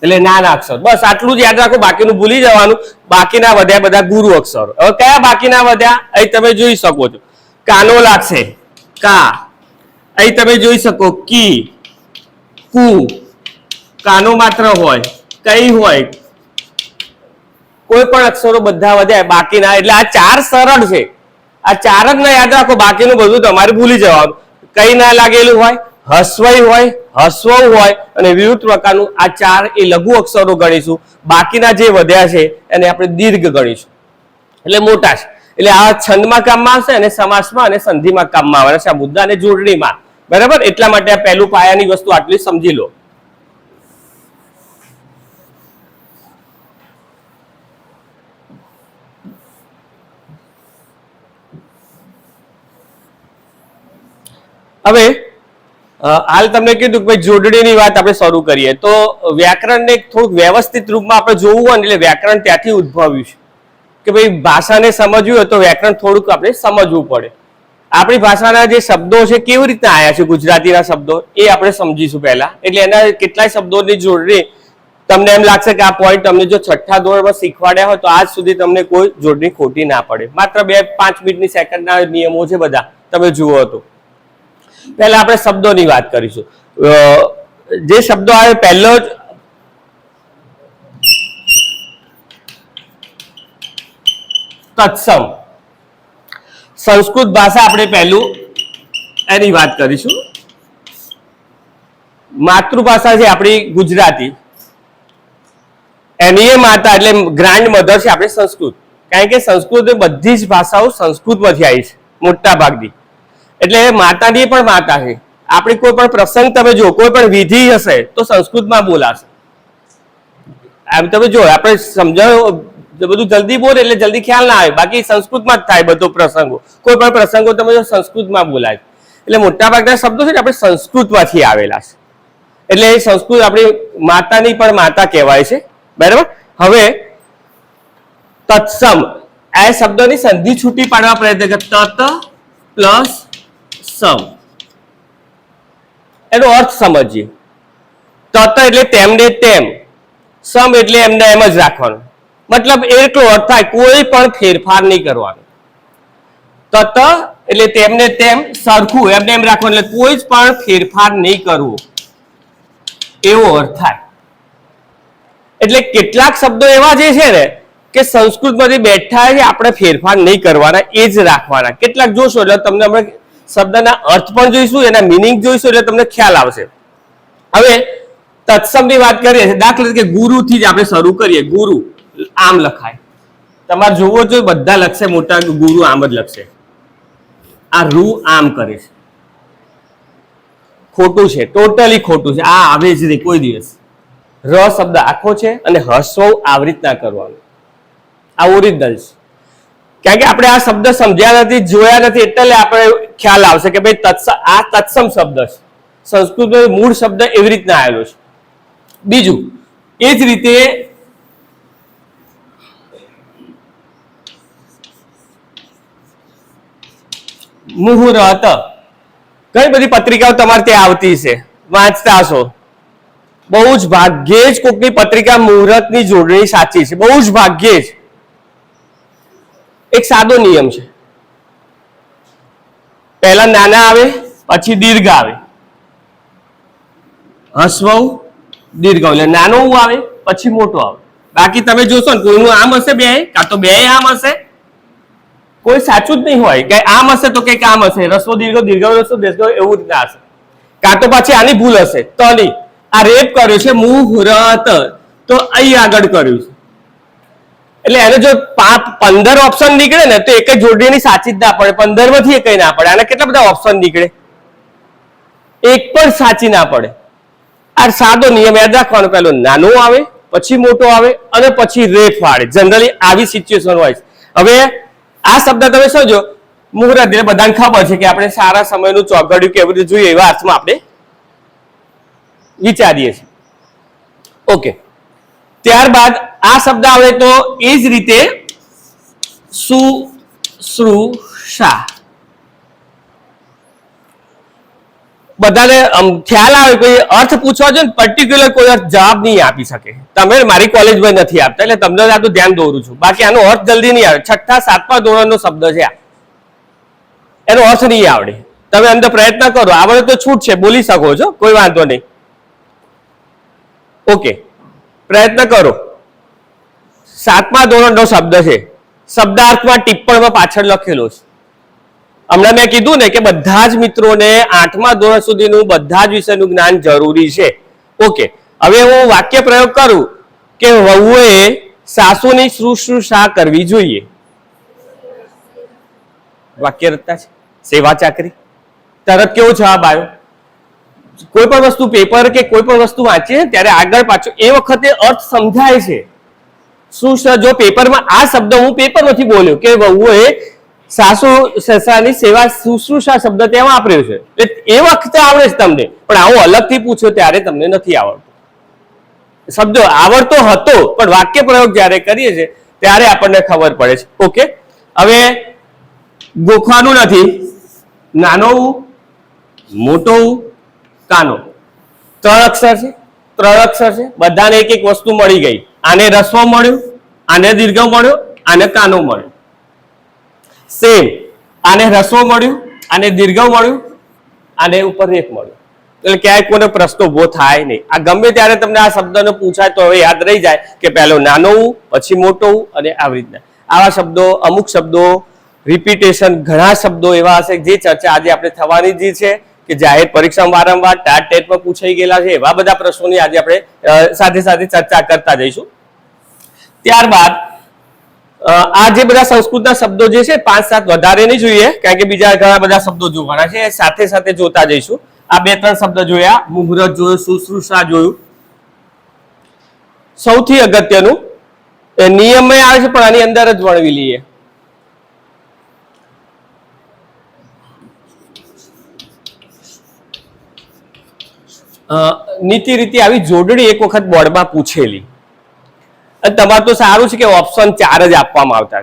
એટલે નાના અક્ષર. બસ આટલું જ યાદ રાખો, બાકીનું ભૂલી જવાનું. બાકીના વધ્યા બધા ગુરુ અક્ષરો. હવે કયા બાકીના વધ્યા? અહીં તમે જોઈ શકો છો, કાનો લાગશે, કા. અહીં તમે જોઈ શકો કી, કુ. કાનો માત્ર હોય, કઈ હોય, કોઈ પણ અક્ષરો બધા વધ્યા બાકીના. એટલે આ 4 સરળ છે, આ 4 જ ના યાદ રાખો, બાકીનું બધું તમારે ભૂલી જવાનું. કઈ ના લાગેલું હોય, હસ્વઈ હોય, હસ્વ હોય અને વિરુદ્ધ પ્રકારનું. આ 4 એ લઘુ અક્ષરો ગણીશું. બાકીના જે વધ્યા છે એને આપણે દીર્ઘ ગણીશું, એટલે મોટા છે. એટલે આ છંદમાં કામમાં આવશે અને સમાસમાં અને સંધિમાં કામમાં આવે છે, આ મુદ્દા અને જોડણીમાં. બરાબર? એટલા માટે આ પહેલું પાયાની વસ્તુ આટલી સમજી લો. હવે હાલ તમને કીધું કે ભાઈ જોડણીની વાત આપણે શરૂ કરીએ, તો વ્યાકરણને થોડુંક વ્યવસ્થિત રૂપમાં આપણે જોવું હોય ને, એટલે વ્યાકરણ ત્યાંથી ઉદ્ભવ્યું છે કે ભાઈ ભાષાને સમજવું હોય તો વ્યાકરણ થોડુંક આપણે સમજવું પડે. આપણી ભાષાના જે શબ્દો છે કેવી રીતના આવ્યા છે, ગુજરાતીના શબ્દો, એ આપણે સમજીશું પહેલા. એટલે એના કેટલાય શબ્દોની જોડણી તમને એમ લાગશે કે આ પોઈન્ટ તમને જો 6ઠ્ઠા ધોરણમાં શીખવાડ્યા હોય તો આજ સુધી તમને કોઈ જોડણી ખોટી ના પડે. માત્ર 2-5 મિનિટની સેકન્ડના નિયમો છે બધા, તમે જુઓ તો. પહેલા આપણે શબ્દોની વાત કરીશું. જે શબ્દો આવે પહેલો જ તત્સમ. સંસ્કૃત ભાષા આપણે પહેલું એની વાત કરીશું. માતૃભાષા છે આપણી ગુજરાતી, એની માતા એટલે ગ્રાન્ડ મધર છે આપણે સંસ્કૃત. કારણ કે સંસ્કૃત બધી જ ભાષાઓ સંસ્કૃતમાંથી આવી છે મોટા ભાગની. એટલે માતાની પણ માતા છે. આપણી કોઈ પણ પ્રસંગ તમે જો, કોઈ પણ વિધિ હશે તો સંસ્કૃતમાં બોલાશે. આમ તમે જો, આપણે સમજાવો બધું જલ્દી બોલે એટલે જલ્દી ખ્યાલ ના આવે, બાકી સંસ્કૃતમાં જ થાય બધો પ્રસંગો. કોઈ પણ પ્રસંગો તમે જો સંસ્કૃતમાં બોલાય. એટલે મોટા ભાગના શબ્દો છે ને આપણે સંસ્કૃતમાંથી આવેલા છે. એટલે એ સંસ્કૃત આપણી માતાની પણ માતા કહેવાય છે. બરાબર? હવે તત્સમ, આ શબ્દોની સંધિ છૂટી પાડવા પ્રયત્ન કરે. તત પ્લસ સમ, એનો અર્થ સમજીએ. તત એટલે તેમને તેમ, સમ એટલે એમને એમ જ રાખવાનું. મતલબ એટલો અર્થ થાય, કોઈ પણ ફેરફાર નહીં કરવાનો. તત એટલે તેમને તેમ, સરખું એમને એમ રાખવાનું, એટલે કોઈ જ પણ ફેરફાર નહીં કરવો, એવો અર્થ થાય. એટલે કેટલાક શબ્દો એવા જે છે ને કે સંસ્કૃતમાંથી બેઠા છે, આપણે ફેરફાર નહીં કરવાના, એ જ રાખવાના. કેટલાક જોશો એટલે તમને આપણે શબ્દના અર્થ પણ જોઈશું, એના મિનિંગ જોઈશું, એટલે તમને ખ્યાલ આવશે. હવે તત્સમની વાત કરીએ, દાખલા તરીકે ગુરુથી જ આપણે શરૂ કરીએ. ગુરુ આમ લખાય, તમારે જોવો જોઈએ બધા લખશે મોટા, ગુરુ આમ જ લખશે. આ રૂ આમ કરે છે, ખોટું છે, ટોટલી ખોટું છે. આ આવે જ નહીં કોઈ દિવસ. ર શબ્દ આખો છે અને હસ્વ આવી રીતના કરવાનું. આ ઓરિજિનલ છે. કારણ કે આપણે આ શબ્દ સમજ્યા નથી, જોયા નથી, એટલે આપણે ખ્યાલ આવશે કે ભાઈ આ તત્સમ શબ્દ છે. સંસ્કૃતનો મૂળ શબ્દ એવી રીતના આવેલો છે. બીજું એ જ રીતે મુહૂર્ત, ઘણી બધી પત્રિકાઓ તમારે ત્યાં આવતી છે, વાંચતા હશો. બહુ જ ભાગ્યે જ કોઈકની પત્રિકા મુહૂર્તની જોડણી સાચી છે, બહુ જ ભાગ્યે જ. એક સાદો નિયમ છે, પહેલા નાના આવે પછી દીર્ઘ આવે, હસ્વ દીર્ઘ એટલે નાનો આવે પછી મોટો આવે. બાકી તમે જોશો ને કોઈનું આમ હશે બે, કાં તો બે આમ હશે, કોઈ સાચું જ નહીં હોય કે આમ હશે તો કઈક આમ હશે, રસ્વ દીર્ઘ દીર્ઘ રસ્વ દીર્ઘ એવું રીતના હશે. કાં તો પછી આની ભૂલ હશે તો નહીં. આ રેપ કર્યો છે મુહૂર્ત, તો અહીં આગળ કર્યું છે, એટલે એને જો 15 ઓપ્શન નીકળે ને તો એક જ જોડણીની સાચી જ ના પડે, 15 માંથી એક ના પડે. આને કેટલા બધા ઓપ્શન નીકળે, એક પણ સાચી ના પડે. આ સાદો નિયમ યાદ રાખવાનો, પેલો નાનો આવે પછી મોટો આવે અને પછી રેફ વાળે. જનરલી આવી સિચ્યુએશન હોય છે. હવે આ શબ્દ તમે સમજો મુહૂર્ત એટલે બધાને ખબર છે કે આપણે સારા સમયનું ચોઘડિયું કેવી રીતે જોઈએ એવા અર્થમાં આપણે વિચારીએ છીએ. ઓકે, ત્યારબાદ આ શબ્દ આવે તો એ જ રીતે શુશ્રુષા. બધાને ખ્યાલ આવે કોઈ અર્થ પૂછવા છે ને પર્ટિક્યુલર કોઈ અર્થ જવાબ નહીં આપી શકે. તમે મારી કોલેજમાં નથી આપતા એટલે તમને આ તો ધ્યાન દોરું છું, બાકી આનો અર્થ જલ્દી નહીં આવે. 6થા 7મા ધોરણનો શબ્દ છે આ, એનો અર્થ નહીં આવડે. તમે અંદર પ્રયત્ન કરો, આવડે તો છૂટ છે, બોલી શકો છો, કોઈ વાંધો નહીં. ઓકે, પ્રયત્ન કરો. 7મા ધોરણનો શબ્દ છે, શબ્દાર્થમાં ટિપ્પણમાં પાછળ લખેલો છે. હમણાં મેં કીધું ને કે બધા જ મિત્રોને 8મા ધોરણ સુધીનું બધા જ વિષયનું જ્ઞાન જરૂરી છે. ઓકે, હવે હું વાક્ય પ્રયોગ કરું કે વહુએ સાસુની શુશ્રુષા કરવી જોઈએ. વાક્ય રચના છે, સેવા ચાકરી. તરત કેવો જવાબ આવ્યો? કોઈ પણ વસ્તુ પેપર કે કોઈ પણ વસ્તુ વાંચીએ ત્યારે આગળ પાછળ એ વખતે અર્થ સમજાય છે. જો પેપરમાં આ શબ્દ હું પેપરમાંથી બોલ્યો કે વહુએ સાસુ સસરાની સેવા શુશ્રુષા શબ્દ ત્યાં વાપર્યો છે, એ વખતે આવડે છે તમને, પણ આવું અલગથી પૂછ્યો ત્યારે તમને નથી આવડતું. શબ્દ આવડતો હતો પણ વાક્ય પ્રયોગ જ્યારે કરીએ છીએ ત્યારે આપણને ખબર પડે છે. ઓકે, હવે ગોખવાનું નથી. નાનો મોટો કાનો 3 અક્ષર છે, 3 અક્ષર છે, બધાને એક એક વસ્તુ મળી ગઈ. આને રસ્વ મળ્યું, આને દીર્ઘ મળ્યો, આને કાનો મળ્યો. સેમ આને રસ્વ મળ્યું, આને દીર્ઘ મળ્યું, આને ઉપર રેફ મળ્યું. એટલે ક્યાંય કોઈને પ્રશ્ન ઉભો થાય નહીં. આ ગમે ત્યારે તમને આ શબ્દનો પૂછાય તો હવે યાદ રહી જાય કે પહેલો નાનો પછી મોટો અને આવી રીતના. આવા શબ્દો, અમુક શબ્દો રિપીટેશન, ઘણા શબ્દો એવા હશે જે ચર્ચા આજે આપણે થવાની જ છે કે જાહેર પરીક્ષામાં વારંવાર ટાટ ટેટમાં પૂછાઈ ગયેલા છે. એવા બધા પ્રશ્નોની આજે આપણે સાથે સાથે ચર્ચા કરતા જઈશું. ત્યારબાદ આ જે બધા સંસ્કૃતના શબ્દો જે છે 5-7 વધારે નહીં જોઈએ, કારણ કે બીજા ઘણા બધા શબ્દો જોવાના છે, સાથે સાથે જોતા જઈશું. આ 2-3 શબ્દ જોયા, મુહૂર્ત જોયું, શુશ્રુષા જોયું. સૌથી અગત્યનું નિયમમાં આવે છે પણ આની અંદર જ વર્ણવી લઈએ. નીતિ રીતિ આવી જોડણી એક વખત બોર્ડમાં પૂછેલી, અને તમારે તો સારું છે કે ઓપ્શન 4 જ આપવામાં આવતા,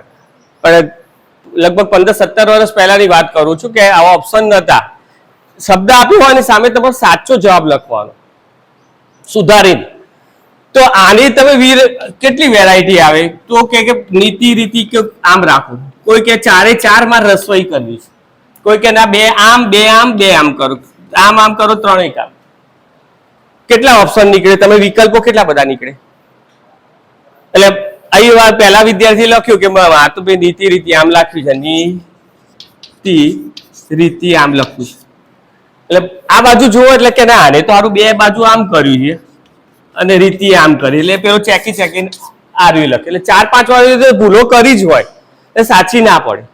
પણ લગભગ 15-17 વર્ષ પહેલાની વાત કરું છું કે આવા ઓપ્શન નતા. શબ્દ આપ્યો હોય અને સામે તમારે સાચો જવાબ લખવાનો સુધારીને. તો આની તમે કેટલી વેરાયટી આવે તો કે નીતિ રીતિ કે આમ રાખો, કોઈ કે 4 માં રસોઈ કરવી છે, કોઈ કે ના 2 આમ 2 આમ 2 આમ કરો, આમ કરો 3 કામ. કેટલા ઓપ્શન નીકળે, તમે વિકલ્પો કેટલા બધા નીકળે. એટલે અહીં વાર પહેલા વિદ્યાર્થી લખ્યું કે આ તો ભાઈ નીતિ રીતિ આમ લખ્યું છે, નીતિ રીતિ આમ લખ્યું છે, એટલે આ બાજુ જુઓ એટલે કે ના આને તો સારું 2 બાજુ આમ કર્યું છે અને રીતિ આમ કરી, એટલે પેલો ચેકીને આર્યું લખે. એટલે 4-5 વાર ભૂલો કરી જ હોય એ સાચી ના પડે.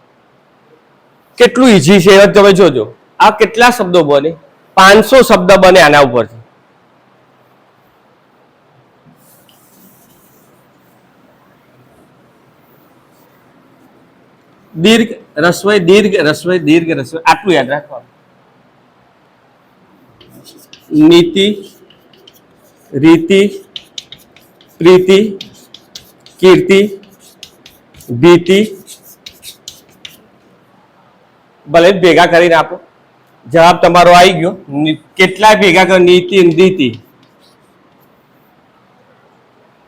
કેટલું ઈઝી છે તમે જોજો. આ કેટલા શબ્દો બને, 500 શબ્દ બને આના ઉપરથી. દીર્ઘ રસવઈ દીર્ઘ રસવઈ દીર્ઘ રસવઈ આટલું યાદ રાખવાનું. નીતિ, રીતિ, પ્રીતિ, કીર્તિ, ભીતિ. ભલે ભેગા કરીને આપો. જવાબ તમારો આવી ગયો. કેટલાય ભેગા કરો? નીતિ, રીતિ.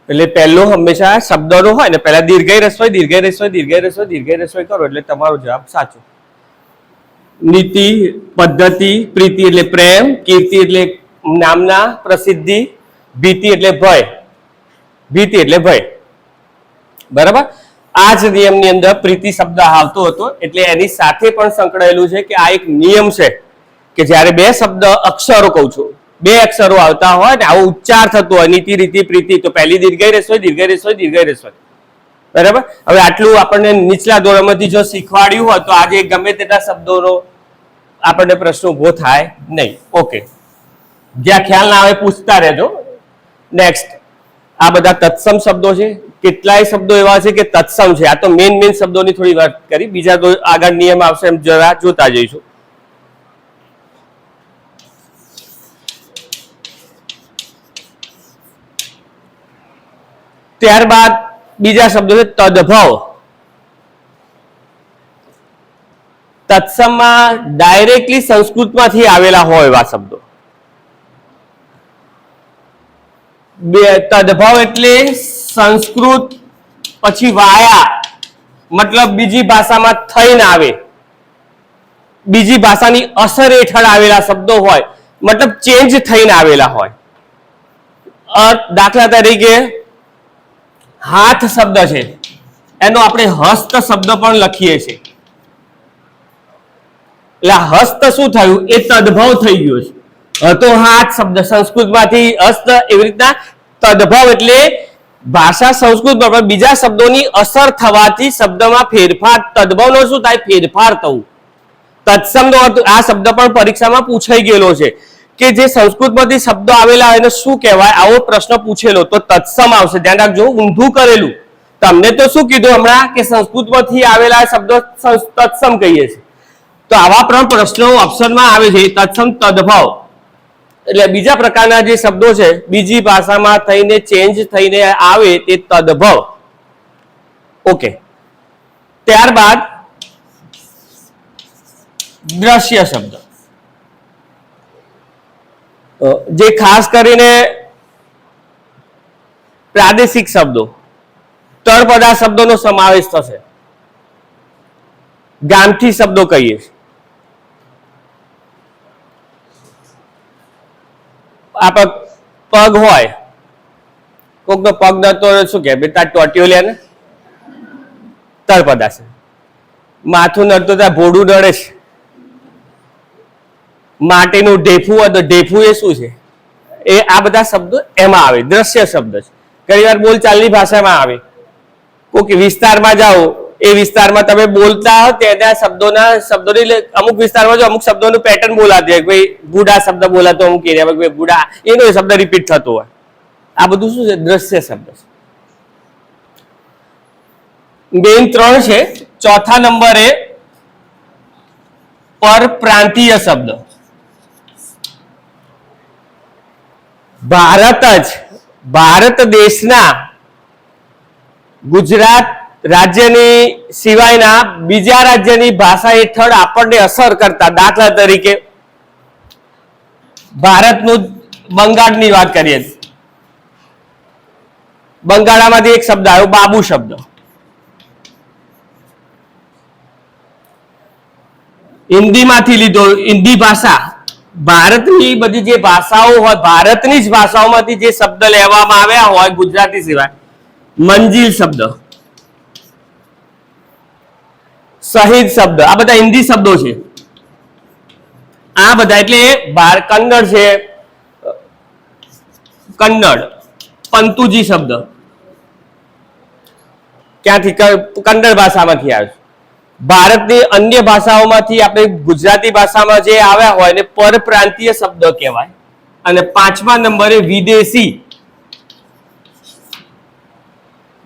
એટલે પહેલો હંમેશા શબ્દનો હોય ને પહેલા દીર્ઘઈ રસવઈ દીર્ઘઈ રસવઈ દીર્ઘઈ રસવઈ દીર્ઘઈ રસવઈ કરો એટલે તમારો જવાબ સાચો. નીતિ, પદ્ધતિ, પ્રીતિ એટલે પ્રેમ, કીર્તિ એટલે નામના પ્રસિદ્ધિ, ભીતિ એટલે ભય. ભીતિ એટલે ભય. બરાબર. આ જ નિયમની અંદર પ્રીતિ શબ્દ આવતો હતો એટલે એની સાથે પણ સંકળાયેલું છે કે આ એક નિયમ છે કે જ્યારે બે શબ્દ અક્ષરો કહું છું, બે અક્ષરો આવતા હોય ને આવો ઉચ્ચાર થતો હોય નીતિ, રીતિ, પ્રીતિ, તો પહેલી દીર્ઘઈ રસવઈ દીર્ઘઈ રસવઈ દીર્ઘઈ રસવઈ. બરાબર. હવે આટલું આપણને નીચલા ધોરણમાંથી જો શીખવાડ્યું હોય તો આજે ગમે તેટલા શબ્દોનો આપણને પ્રશ્ન ઉભો થાય નહીં. ઓકે, જ્યાં ખ્યાલ ના આવે પૂછતા રહેજો. નેક્સ્ટ, આ બધા તત્સમ શબ્દો છે. કેટલાય શબ્દો એવા છે કે તત્સમ છે. આ તો મેન શબ્દોની થોડી વાત કરી, બીજા તો આગળ નિયમ આવશે એમ જરા જોતા જઈશું. ત્યારબાદ બીજા શબ્દો છે તદભાવ. તત્સમમાં ડાયરેક્ટલી સંસ્કૃતમાંથી આવેલા હોય એવા શબ્દો. તદભાવ એટલે સંસ્કૃત પછી વાયા, મતલબ બીજી ભાષામાં થઈને આવે, બીજી ભાષાની અસર હેઠળ આવેલા શબ્દો હોય, મતલબ ચેન્જ થઈને આવેલા હોય. દાખલા તરીકે હાથ શબ્દ છે એનો આપણે હસ્ત શબ્દ પણ લખીએ છીએ. એટલે હસ્ત શું થયું? એ તદભાવ થઈ ગયો છે. હતો હાથ શબ્દ સંસ્કૃતમાંથી હસ્ત, એવી રીતના તદભાવ એટલે ભાષા સંસ્કૃતમાં પણ બીજા શબ્દોની અસર થવાથી શબ્દમાં ફેરફાર. તદભાવનો શું થાય? ફેરફાર થવું. તત્સમનો અર્થ આ શબ્દ પણ પરીક્ષામાં પૂછાઈ ગયેલો છે કે જે સંસ્કૃતમાંથી શબ્દો આવેલા હોય એને શું કહેવાય? આવો પ્રશ્ન પૂછેલો તો તત્સમ આવશે. ધ્યાન રાખજો, ઊંધું કરેલું. તમને તો શું કીધું હમણાં કે સંસ્કૃતમાંથી આવેલા શબ્દો તત્સમ કહીએ છીએ. તો આવા પણ પ્રશ્નો ઓપ્શનમાં આવે છે. તત્સમ, તદભાવ એટલે બીજા પ્રકારના જે શબ્દો છે બીજી ભાષામાં થઈને ચેન્જ થઈને આવે તે તદભાવ. ઓકે, ત્યારબાદ દ્રશ્ય શબ્દ, જે ખાસ કરીને પ્રાદેશિક શબ્દો, તળપદા શબ્દોનો સમાવેશ થશે. ગામઠી શબ્દો કહીએ છીએ. આ પગ હોય, કોકનો પગ નતો શું કે બેટા ટોટીઓ લે ને, તળપદા છે. માથું નડતો ત્યાં ભોડું નડે છે. માટીનું ઢેફું હોય તો ઢેફું એ શું છે? એ આ બધા શબ્દો એમાં આવે. દ્રશ્ય શબ્દ છે. ઘણી વાર બોલચાલની ભાષામાં આવે. કોઈક વિસ્તારમાં જાઓ, એ વિસ્તારમાં તમે બોલતા હો ત્યાં શબ્દોની અમુક વિસ્તારમાં જો અમુક શબ્દોનું પેટર્ન બોલાતી હોય, ભાઈ ગુડા શબ્દ બોલાતો અમુક એરિયામાં ભાઈ ગુડા, એનો શબ્દ રિપીટ થતો હોય. આ બધું શું છે? દ્રશ્ય શબ્દ છે. મેઇન 3 છે. ચોથા નંબરે પરપ્રાંતીય શબ્દ. ભારત દેશના ગુજરાત રાજ્યની સિવાયના બીજા રાજ્યની ભાષા હેઠળ આપણને અસર કરતા, દાખલા તરીકે ભારતનું બંગાળની વાત કરીએ, બંગાળામાંથી એક શબ્દ આવ્યો બાબુ શબ્દ. હિન્દીમાંથી લીધો. હિન્દી ભાષા, ભારતની બધી જે ભાષાઓ હોય, ભારતની જ ભાષાઓમાંથી જે શબ્દ લેવામાં આવ્યા હોય ગુજરાતી સિવાય, મંજિલ શબ્દ, શહીદ શબ્દ, આ બધા હિન્દી શબ્દો છે. આ બધા એટલે કન્નડ છે, કન્નડ, પંતુજી શબ્દ ક્યાંથી? કન્નડ ભાષામાંથી આવે છે. ભારતની અન્ય ભાષાઓમાંથી આપણે ગુજરાતી ભાષામાં જે આવ્યા હોય એને પરપ્રાંતીય શબ્દ કહેવાય. અને 5મા નંબરે વિદેશી,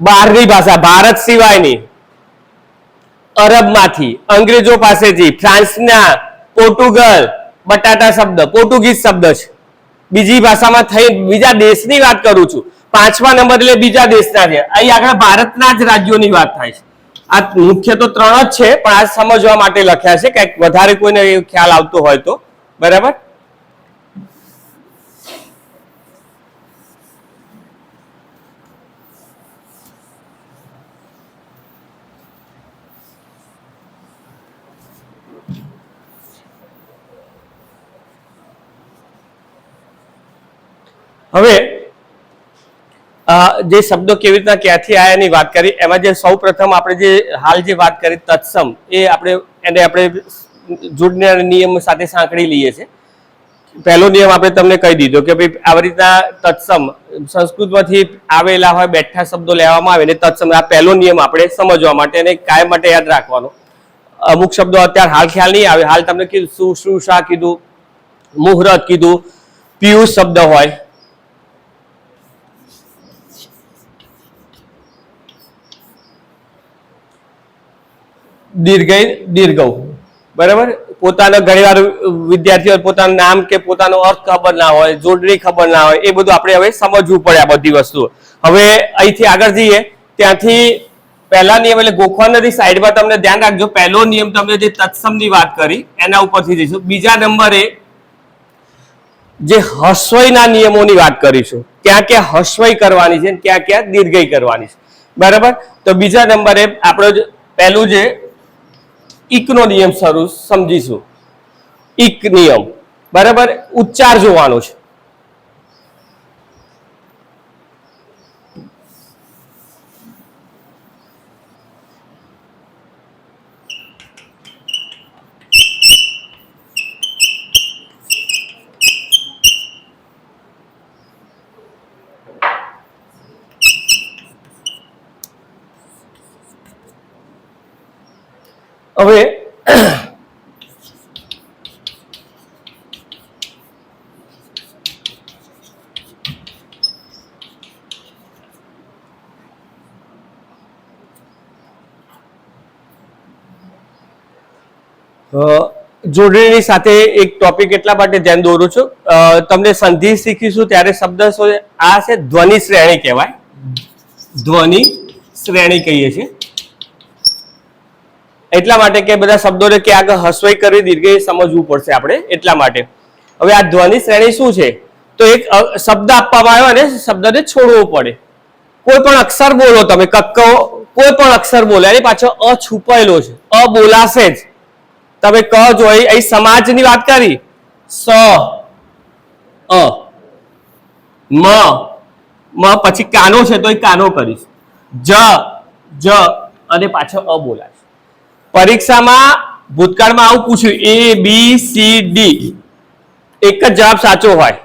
બહારની ભાષા, ભારત સિવાયની અરબમાંથી, અંગ્રેજો પાસેથી, ફ્રાન્સના, પોર્ટુગલ, બટાટા શબ્દ પોર્ટુગીઝ શબ્દ છે, બીજી ભાષામાં થઈ બીજા દેશની વાત કરું છું. 5મા નંબર એટલે બીજા દેશના છે. અહીં આગળ ભારતના જ રાજ્યોની વાત થાય છે. આ મુખ્ય તો 3 જ છે, પણ આ સમજવા માટે લખ્યા છે, કંઈક વધારે કોઈને ખ્યાલ આવતો હોય તો. બરાબર. હવે જે શબ્દો કેવી રીતના ક્યાંથી આવ્યા એની વાત કરી. એમાં જે સૌ પ્રથમ આપણે જે હાલ જે વાત કરી તત્સમ, એ આપણે જોડના નિયમ સાથે સાંકળી લઈએ છીએ. પહેલો નિયમ આપણે તમને કહી દીધો કે ભાઈ આવી રીતના તત્સમ સંસ્કૃતમાંથી આવેલા હોય બેઠા શબ્દો લેવામાં આવે ને તત્સમ, આ પહેલો નિયમ આપણે સમજવા માટે અને કાયમ માટે યાદ રાખવાનો. અમુક શબ્દો અત્યારે હાલ ખ્યાલ નહીં આવે. હાલ તમને કીધું શુશ્રુષા કીધું, મુહૂર્ત કીધું, પિયુષ શબ્દ હોય, દીર્ઘ, બરાબર. પોતાના ઘણીવાર વિદ્યાર્થીઓ પોતાનું નામ કે પોતાનો અર્થ ખબર ના હોય, જોડણી ખબર ના હોય, એ બધું આપણે હવે સમજવું પડે આ બધી વસ્તુઓ. હવે અહીંથી આગળ જઈએ ત્યાંથી પહેલા નિયમ એટલે ગોખવા નથી, સાઈડમાં તમને ધ્યાન રાખજો. પહેલો નિયમ તમને જે તત્સમની વાત કરી એના ઉપરથી જઈશું. બીજા નંબરે જે હસ્વઈના નિયમોની વાત કરીશું, ક્યાં ક્યાં હસ્વઈ કરવાની છે, ક્યાં ક્યાં દીર્ઘઈ કરવાની છે. બરાબર. તો બીજા નંબરે આપણે પહેલું જે ઈકનો નિયમ સમજીશું. ઈક નિયમ, બરાબર. ઉચ્ચાર જોવાનો છે. હવે જોડણીની સાથે એક ટોપિક એટલા માટે ધ્યાન દોરું છું, તમને સંધિ શીખીશું ત્યારે શબ્દ આ છે ધ્વનિ શ્રેણી કહેવાય. ધ્વનિ શ્રેણી કહીએ છીએ એટલા માટે કે બધા શબ્દોને કે આગળ હસ્વઈ કરી દીર્ઘઈ સમજવું પડશે આપણે એટલા માટે. હવે આ ધ્વનિ શ્રેણી શું છે? તો એક શબ્દ આપવામાં આવ્યો અને શબ્દને છોડવો પડે. કોઈ પણ અક્ષર બોલો તમે, કક્કો કોઈ પણ અક્ષર બોલો એની પાછળ અ છુપાયેલો છે, અ બોલાશે જ. તમે ક જો અહીં સમાજની વાત કરી, સ અ મ પછી કાનો છે તો એ કાનો કરીશ, જ અને પાછળ અ બોલાશે. પરીક્ષામાં ભૂતકાળમાં આવું પૂછ્યું, A B C D, એક જ જવાબ સાચો હોય,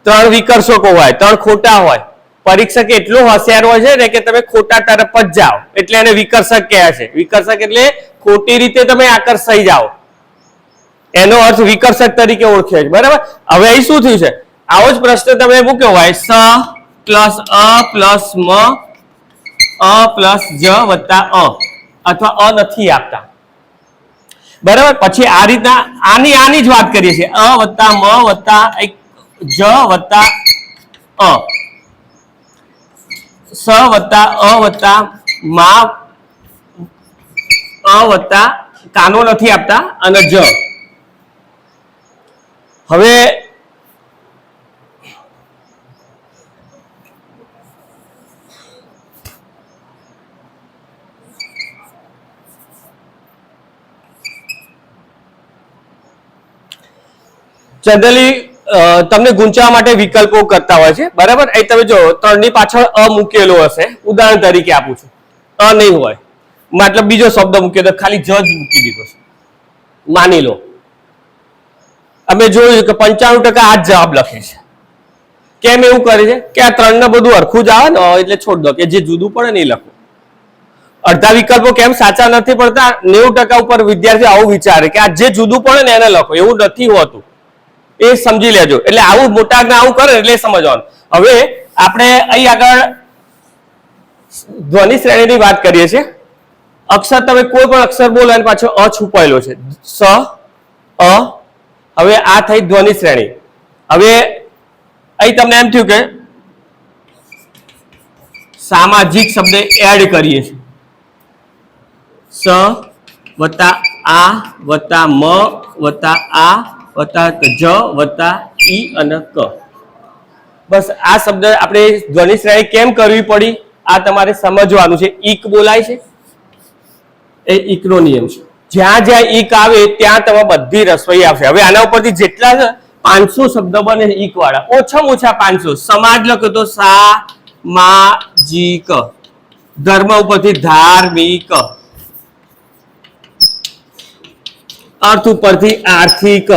3 વિકર્ષકો હોય, 3 ખોટા હોય. પરીક્ષક એટલો હોશિયાર હોય છે ને કે તમે ખોટા તરફ જ જાઓ એટલે એને વિકર્ષક કહે છે. વિકર્ષક એટલે ખોટી રીતે તમે આકર્ષાઈ જાઓ, એનો અર્થ વિકર્ષક તરીકે ઓળખે છે. બરાબર. હવે અહીં શું થયું છે? આવો જ પ્રશ્ન તમે મૂક્યો હોય, સ પ્લસ અ પ્લસ મ અ પ્લસ જ વત્તા અ, અથવા અ નથી આપતા. બરાબર. પછી આ રીતના આની જ વાત કરીએ છીએ, અ વત્તા મ વત્તા જ વત્તા અ, સ વત્તા અ વત્તા મા અ વત્તા કાનો નથી આપતા અને જ. હવે જનરલી તમને ગુંચવા માટે વિકલ્પો કરતા હોય છે. બરાબર. અહીં તમે જો 3 ની પાછળ અ મૂકેલો હશે, ઉદાહરણ તરીકે આપું છું, અ નહીં હોય મતલબ બીજો શબ્દ મૂક્યો તો ખાલી જ મૂકી દીધો છે, માની લો. અમે જોયું કે 95% આ જ જવાબ લખે છે. કેમ એવું કરે છે કે આ 3 ને બધું હરખું જ આવે ને એટલે છોડ દો, કે જે જુદું પડે નહીં લખો. અડધા વિકલ્પો કેમ સાચા નથી પડતા? 90% ઉપર વિદ્યાર્થી આવું વિચારે કે આ જે જુદું પડે ને એને લખો. એવું નથી હોતું, એ સમજી લેજો. એટલે આવું મોટા આવું કરે એટલે સમજવાનું. હવે આપણે અહીં આગળ ધ્વનિ શ્રેણીની વાત કરીએ છીએ. અક્ષર તમે કોઈ પણ અક્ષર બોલો અને પાછો અ છુપાયેલો છે. સ, અ. હવે આ થઈ ધ્વનિ શ્રેણી. હવે અહીં તમને એમ થયું કે સામાજિક શબ્દ એડ કરીએ છીએ. સ વત્તા આ વત્તા મ વત્તા આ વત્તા જ વત્તા ઈ અને ક. બસ આ શબ્દ આપણે ધ્વનિ શ્રેણી કેમ કરવી પડી આ તમારે સમજવાનું છે. ઈક બોલાય છે એ ઈકનો નિયમ છે. જ્યાં જ્યાં ઈક આવે ત્યાં તમે બધી રસોઈ આવશે. હવે આના ઉપરથી જેટલા 500 શબ્દ બને ઈક વાળા, ઓછામાં ઓછા 500. સમાજ લખો તો સામાજિક, ધર્મ ઉપરથી ધાર્મિક, અર્થ ઉપરથી આર્થિક,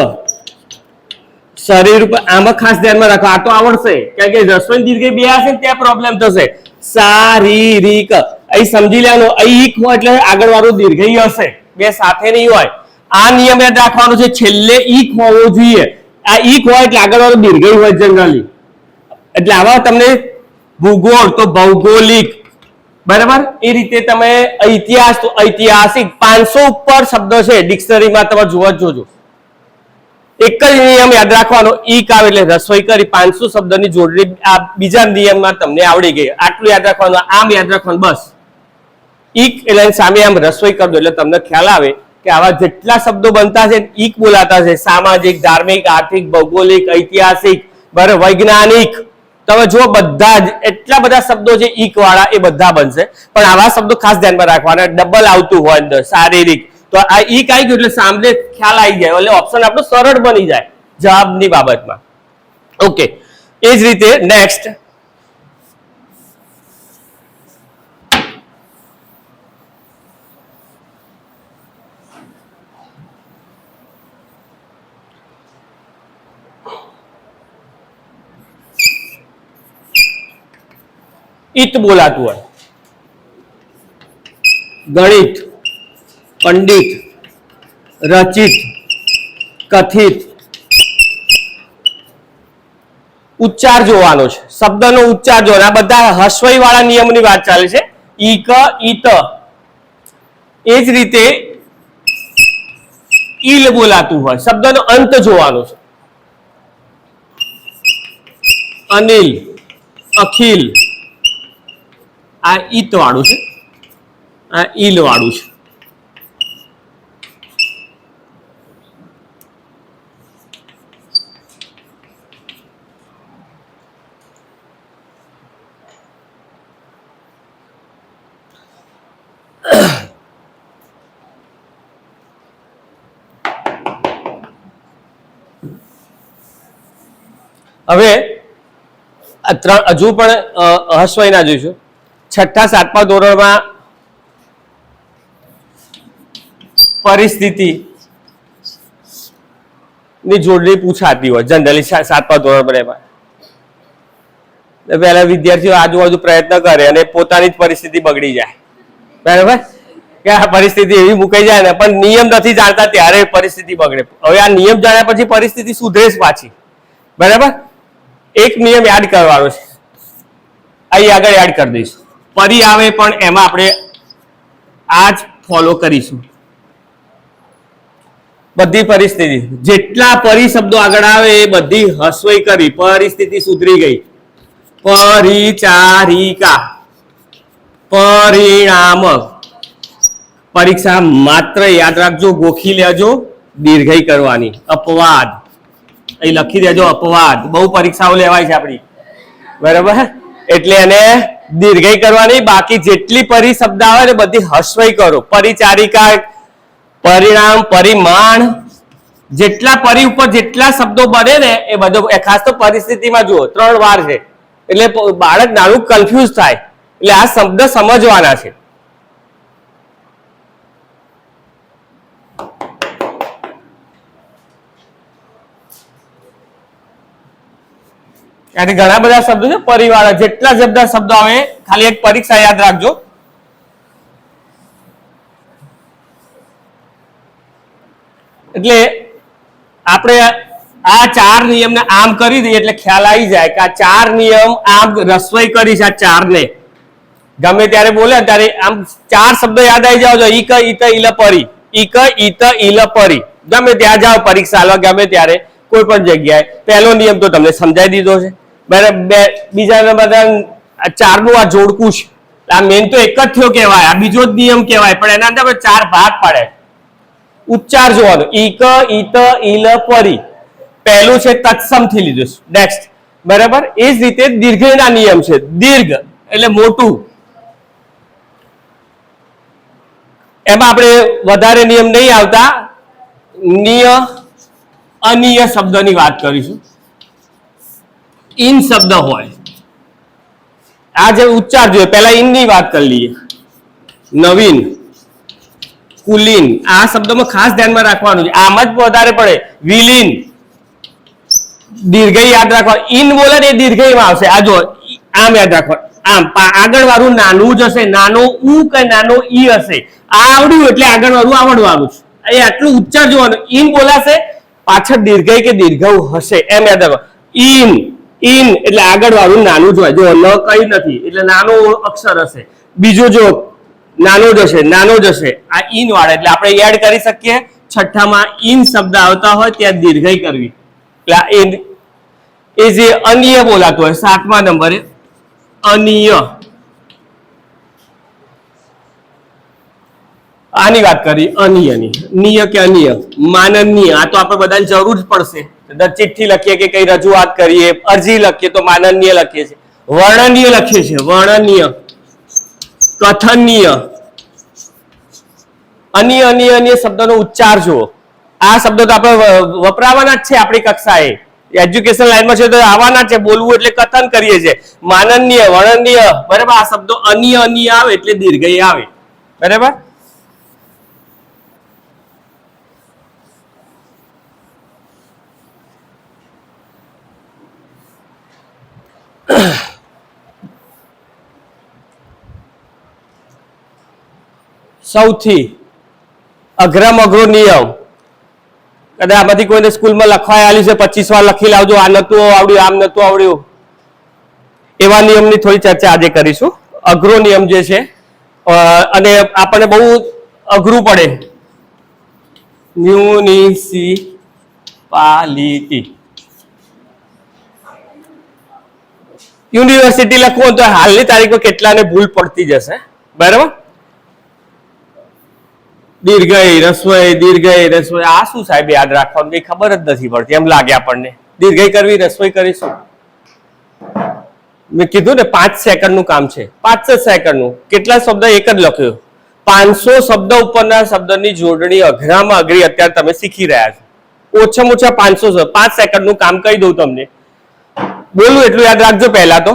શરીર ઉપર આમાં ખાસ ધ્યાનમાં રાખો. આ તો આવડશે કારણ કે રસોઈ દીર્ઘ બે હશે ને ત્યાં પ્રોબ્લેમ થશે. શારીરિક અહીં સમજી લેવાનું, અહીં ઈક હોય એટલે આગળ વાળું દીર્ઘઈ હશે, બે સાથે નહીં હોય. આ નિયમ યાદ રાખવાનો છે, છેલ્લે ઈક હોવો જોઈએ. આ ઈક હોય એટલે આગળ વાળું દીર્ઘઈ હોય જનરલી. એટલે આવા તમને ભૂગોળ તો ભૌગોલિક, બરાબર. એ રીતે તમે ઇતિહાસ તો ઐતિહાસિક, 500 ઉપર શબ્દ છે ડિક્શનરીમાં, તમે જોવા જોજો. એક જ નિયમ યાદ રાખવાનો, ઈક આવે એટલે રસોઈ કરી 500 શબ્દની જોડણી આ બીજા નિયમમાં તમને આવડી ગઈ. આટલું યાદ રાખવાનું, આમ યાદ રાખવાનું બસ. ઈક એટલે સામે આમ રસોઈ કરી દો એટલે તમને ખ્યાલ આવે કે આવા જેટલા શબ્દો બનતા છે ઈક બોલાતા છે. સામાજિક, ધાર્મિક, આર્થિક, ભૌગોલિક, ઐતિહાસિક, બરાબર, વૈજ્ઞાનિક. તમે જો બધા જ એટલા બધા શબ્દો છે ઈક વાળા એ બધા બનશે. પણ આવા શબ્દો ખાસ ધ્યાનમાં રાખવાના, ડબલ આવતું હોય અંદર. શારીરિક તો આ ઈક આવી ગયું એટલે સામે ખ્યાલ આવી જાય એટલે ઓપ્શન આપણો સરળ બની જાય જવાબની બાબતમાં. ઓકે, એ જ રીતે નેક્સ્ટ ઈત બોલાતું હોય. ગણિત, પંડિત, રચિત, કથિત. ઉચ્ચાર જોવાનો છે, શબ્દનો ઉચ્ચાર જોવાનો. આ બધા હસ્વઈ વાળા નિયમની વાત ચાલે છે. ઈક, ઈત. એ જ રીતે ઈલ બોલાતું હોય, શબ્દનો અંત જોવાનો છે. અનિલ, અખિલ. આ ઈત વાળું છે, આ ઈલ વાળું છે. હવે હજુ પણ હસ્વઈના જોઈશું. 6ઠા 7મા ધોરણમાં પરિસ્થિતિ ની જોડણી પૂછાતી હોય જનરલી 7મા ધોરણ પર. એમાં પહેલા વિદ્યાર્થીઓ આજુબાજુ પ્રયત્ન કરે અને પોતાની જ પરિસ્થિતિ બગડી જાય, બરાબર, કે આ પરિસ્થિતિ એવી મુકાઈ જાય ને પણ નિયમ નથી જાણતા ત્યારે પરિસ્થિતિ બગડે. હવે આ નિયમ જાણ્યા પછી પરિસ્થિતિ સુધરે જ પાછી, બરાબર. એક નિયમ યાદ કરવાનો છે, અહીં આગળ યાદ કરી દઈશું. પરી આવે પણ એમાં આપણે આ જ ફોલો કરીશું. બધી પરિસ્થિતિ જેટલા પરી શબ્દો આગળ આવે એ બધી હસ્વઈ કરી, પરિસ્થિતિ સુધરી ગઈ. પરિચારિકા, પરિણામ, પરીક્ષા માત્ર યાદ રાખજો, ગોખી લેજો, દીર્ઘઈ કરવાની. અપવાદ અહીં લખી દેજો, અપવાદ. બહુ પરીક્ષાઓ લેવાય છે આપણી, બરાબર, એટલે એને દીર્ઘઈ કરવાની. બાકી જેટલી પરી શબ્દ આવે ને બધી હસ્વઈ કરો. પરિચારિકા, પરિણામ, પરિમાણ, જેટલા પરી ઉપર જેટલા શબ્દો બને ને એ બધો, ખાસ તો પરિસ્થિતિમાં જુઓ 3 વાર છે એટલે બાળક નાનું કન્ફ્યુઝ થાય. એટલે આ શબ્દ સમજવાના છે. ત્યારે ઘણા બધા શબ્દો છે પરિવાળા, જેટલા શબ્દો આવે ખાલી એક પરીક્ષા યાદ રાખજો. એટલે આપણે આ 4 નિયમને આમ કરી દઈએ એટલે ખ્યાલ આવી જાય કે આ 4 નિયમ આમ રસોઈ કરી છે. આ 4 ને ગમે ત્યારે બોલે ત્યારે આમ 4 શબ્દ યાદ આવી જાવ છો, ઈક ઈત ઈલ પરી, ઈક ઈત ઈલ પરી. ગમે ત્યાં જાઓ પરીક્ષા આલવા, ગમે ત્યારે કોઈ પણ જગ્યાએ પહેલો નિયમ તો તમને સમજાવી દીધો છે બરાબર. બીજા નંબર 4 નું આ જોડકું છે, આ મેન તો એક જ થયો કહેવાય, આ બીજો જ નિયમ કહેવાય, પણ એના અંદર 4 ભાગ પાડે. ઉચ્ચાર જોવાનો, ઈક ઈત ઈલ પરી, પહેલું છે તત્સમ થી લીધું. નેક્સ્ટ બરાબર. એ જ રીતે દીર્ઘના નિયમ છે. દીર્ઘ એટલે મોટું, એમાં આપણે વધારે નિયમ નહીં આવતા. નિય અનિય શબ્દની વાત કરીશું. ઇન શબ્દ હોય, આ જે ઉચ્ચાર જોઈએ, પહેલા ઇન ની વાત કરી લઈએ. નવીન, કુલીન, આ શબ્દમાં ખાસ ધ્યાનમાં રાખવાનું છે, આમ જ વધારે પડે. વિલીન, દીર્ઘ યાદ રાખવાનું. ઇન બોલે ને એ દીર્ઘમાં આવશે. આ જો આમ યાદ રાખવાનું. આમ આગળ વાળું નાનું જ હશે, નાનો ઉ કે નાનો ઈ હશે. આ આવડ્યું એટલે આગળ વાળું આવડવાનું છે. એ આટલું ઉચ્ચાર જોવાનું. ઇન બોલાશે, પાછળ દીર્ઘ કે દીર્ઘ હશે, એમ યાદ રાખો. ઇન, ઇન એટલે આગળ વાળું નાનું જ હોય. જો ન કઈ નથી એટલે નાનો અક્ષર હશે. બીજો જો નાનો જ હશે, નાનો જ હશે. આ ઇન વાળા એટલે આપણે એડ કરી શકીએ. છઠ્ઠામાં ઇન શબ્દ આવતા હોય ત્યાં દીર્ઘ કરવી. એટલે એ જે અનિય બોલાતો હોય 7મા નંબરે અનિય, આની વાત કરી. અનિયની, નિય કે અનિય. માનનીય, આ તો આપણે બધાને જરૂર જ પડશે. ચિઠ્ઠી લખીએ કે કઈ રજૂઆત કરીએ, અરજી લખીએ તો માનનીય લખીએ છીએ. વર્ણનીય લખીએ છીએ, વર્ણનીય. કથનીય. અનિય અનિય અનિય શબ્દનો ઉચ્ચાર જુઓ. આ શબ્દો તો આપણે વપરાવાના જ છે આપણી કક્ષાએ, એજ્યુકેશન લાઈનમાં છે તો આવવાના છે. બોલવું એટલે કથન કરીએ છીએ. માનનીય, વર્ણનીય, બરાબર. આ શબ્દો અનિય અનિય આવે એટલે દીર્ઘ આવે, બરાબર. સૌથી અઘરામાં અઘરો નિયમ, કદાચ આમાંથી કોઈને સ્કૂલમાં લખવાય આલી છે, 25 વાર લખી લાવજો, આ નતું આવડ્યું, આમ નતું આવડ્યું. એવા નિયમની થોડી ચર્ચા આજે કરીશું. અઘરો નિયમ જે છે અને આપણને બહુ અઘરું પડે, મ્યુનિસિપાલિટી. યુનિવર્સિટી લખવું તો હાલની તારીખમાં કેટલાને ભૂલ પડતી જશે, બરાબર. દીર્ઘઈ રસોઈ, દીર્ઘઈ રસોઈ, આ શું સાહેબ યાદ રાખવાનું કઈ ખબર જ નથી પડતી, એમ લાગે આપણને. દીર્ઘઈ કરવી, રસોઈ કરીશું. મેં કીધું ને 5 સેકન્ડનું કામ છે, 5 જ સેકન્ડનું. કેટલા શબ્દ એક જ લખ્યો. 500 શબ્દ ઉપરના શબ્દની જોડણી અઘરામાં અઘરી અત્યારે તમે શીખી રહ્યા છો. ઓછામાં ઓછા 500 શબ્દ, 5 સેકન્ડનું કામ કહી દઉં તમને. બોલું એટલું યાદ રાખજો. પહેલા તો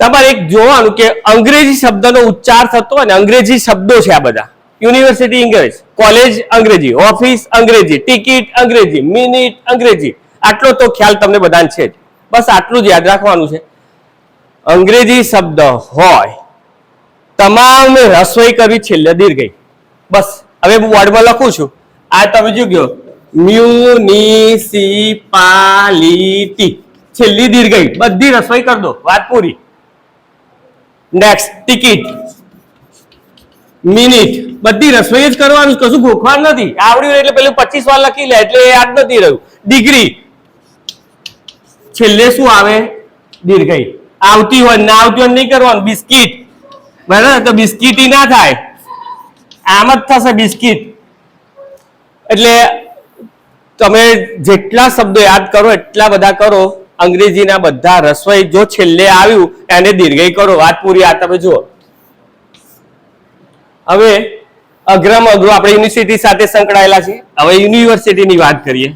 તમારે એક જોવાનું કે અંગ્રેજી શબ્દનો ઉચ્ચાર થતો હોય ને, અંગ્રેજી શબ્દો છે આ બધા. યુનિવર્સિટી અંગ્રેજી, કોલેજ અંગ્રેજી, ઓફિસ અંગ્રેજી, ટિકિટ અંગ્રેજી, મિનિટ અંગ્રેજી. આટલો તો ખ્યાલ તમને બધાને છે જ. બસ આટલું જ યાદ રાખવાનું છે. અંગ્રેજી શબ્દ હોય તમામ રસોઈ કરવી છેલ્લે દીર્ઘઈ. બસ હવે હું બોર્ડમાં લખું છું. આ તમે જો ગયો મ્યુનિસિપાલિટી, છેલ્લી દીર્ઘઈ, બધી રસોઈ કરી દો, વાત પૂરી. નેક્સ્ટ ટિકિટ, મિનિટ, બધી રસોઈ જ કરવાનું, કશું ગોખવાનું નથી. આવડ્યું એટલે પેલું 25 વાર લખી લે એટલે યાદ નથી રહ્યું. ડિગ્રી, છેલ્લે શું આવે? દીર્ઘઈ. આવતી હોય ના આવતી હોય નહીં કરવાનું. બિસ્કિટ, બરાબર, તો બિસ્કિટી ના થાય, આમ જ થશે બિસ્કિટ. એટલે તમે જેટલા શબ્દો યાદ કરો એટલા બધા કરો. અંગ્રેજીના બધા રસોઈ જો છેલ્લે આવ્યું એને દીર્ઘઈ કરો, વાત પૂરી. આ તમે જુઓ. હવે અઘરામાં અઘરું આપણે યુનિવર્સિટી સાથે સંકળાયેલા છે. હવે યુનિવર્સિટીની વાત કરીએ.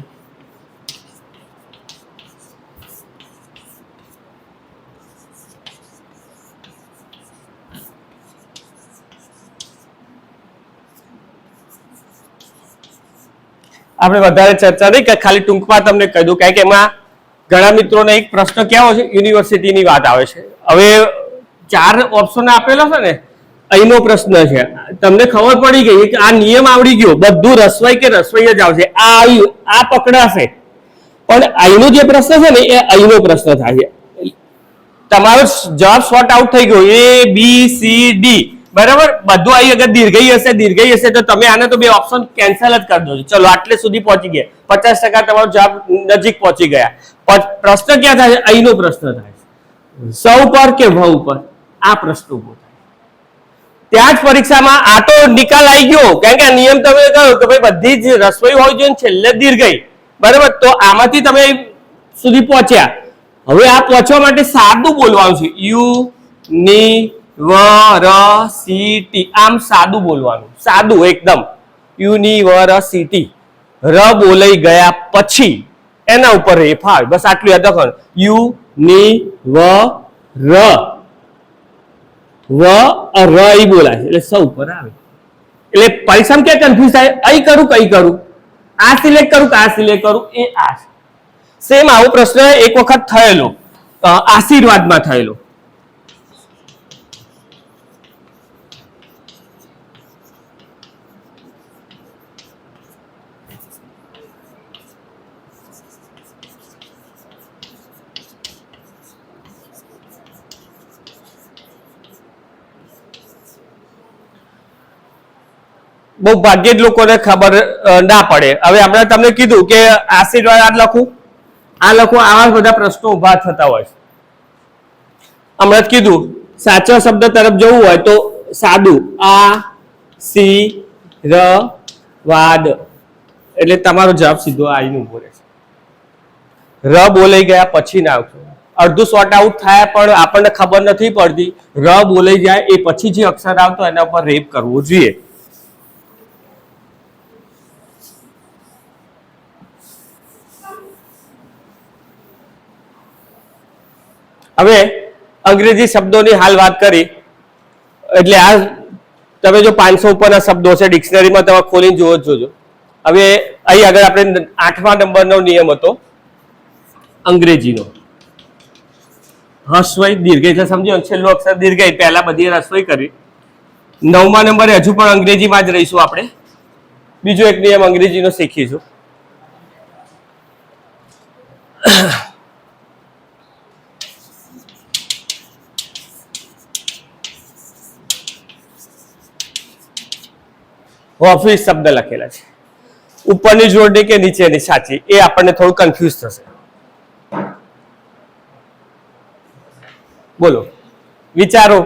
આપણે વધારે ચર્ચા નહીં, ખાલી ટૂંકમાં તમને કહી દઉં, કારણ કે એમાં ઘણા મિત્રોને એક પ્રશ્ન કેવો છે, યુનિવર્સિટીની વાત આવે છે. હવે 4 ઓપ્શન આપેલા છે ને, અહીંનો પ્રશ્ન છે. તમને ખબર પડી ગઈ કે આ નિયમ આવડી ગયો, બધું રસવાઈ કે રસોઈ જ આવશે. આ આવ્યું, આ પકડાશે. પણ અહીંનો જે પ્રશ્ન છે ને એ અહીંનો પ્રશ્ન થાય છે. તમારો જવાબ શોર્ટ આઉટ થઈ ગયો, A B C D, બરાબર. બધું અહીં અગર દીર્ઘઈ હશે તો તમે આને તો બે ઓપ્શન કેન્સલ જ કરી દો. ચલો આટલે સુધી પહોંચી ગયા, 50% તમારો જવાબ નજીક પહોંચી ગયા. પ્રશ્ન ક્યાં થાય? અહીંનો પ્રશ્ન થાય, સ ઉપર કે વ ઉપર, આ પ્રશ્ન ઉભો થાય. ત્યાં જ પરીક્ષામાં આ તો નિકાલ આવી ગયો, કારણ કે આ નિયમ તમે કહ્યું કે ભાઈ બધી જ રસોઈ હોવી જોઈએ છેલ્લે દીર્ઘઈ, બરાબર. તો આમાંથી તમે સુધી પહોંચ્યા. હવે આ પહોંચવા માટે સાદું બોલવાનું છે, યુનિવર્સિટી, આમ સાદું બોલવાનું, સાદું એકદમ, યુનિવર્સિટી. ર બોલાઈ ગયા પછી એના ઉપર રેફા આવે, બસ આટલું યાદ રાખવાનું. ઈ બોલાય એટલે સ ઉપર આવે. એટલે પરીક્ષામાં ક્યાં કન્ફ્યુઝ થાય? અહીં કરું કઈ કરું, આ સિલેક્ટ કરું કે આ સિલેક્ટ કરું, એ આ છે. સેમ આવો પ્રશ્ન એક વખત થયેલો, આશીર્વાદમાં થયેલો. બહુ ભાગ્યે જ લોકોને ખબર ના પડે. હવે હમણાં તમને કીધું કે આશીર્વાદ આ લખું, આ લખું, આવા બધા પ્રશ્નો ઉભા થતા હોય છે. હમણાં જ કીધું સાચા શબ્દ તરફ જવું હોય તો સાદું, આ સી ર વાદ, એટલે તમારો જવાબ સીધો આવીને ઉભો રહેશે. ર બોલાઈ ગયા પછી ના આવશો. અડધું શોર્ટ આઉટ થાય પણ આપણને ખબર નથી પડતી. ર બોલાઈ જાય એ પછી જે અક્ષર આવતો એના ઉપર રેપ કરવો જોઈએ. હવે અંગ્રેજી શબ્દોની હાલ વાત કરી, એટલે આ તમે જો 500 ઉપરના શબ્દો છે ડિક્શનરીમાં, તમે ખોલીને જોજો. હવે અહીં આગળ આપણે 8મા નંબરનો નિયમ હતો અંગ્રેજીનો, હસ્વઈ દીર્ઘઈ છે, સમજો છેલ્લો અક્ષર દીર્ઘઈ, પહેલા બધી રસોઈ કરી. 9મા નંબરે હજુ પણ અંગ્રેજીમાં જ રહીશું આપણે. બીજો એક નિયમ અંગ્રેજીનો શીખીશું. ઓફિસ શબ્દ લખેલા છે, ઉપરની જોડણી કે નીચેની સાચી, એ આપણને થોડું કન્ફ્યુઝ થશે. બોલો, વિચારો.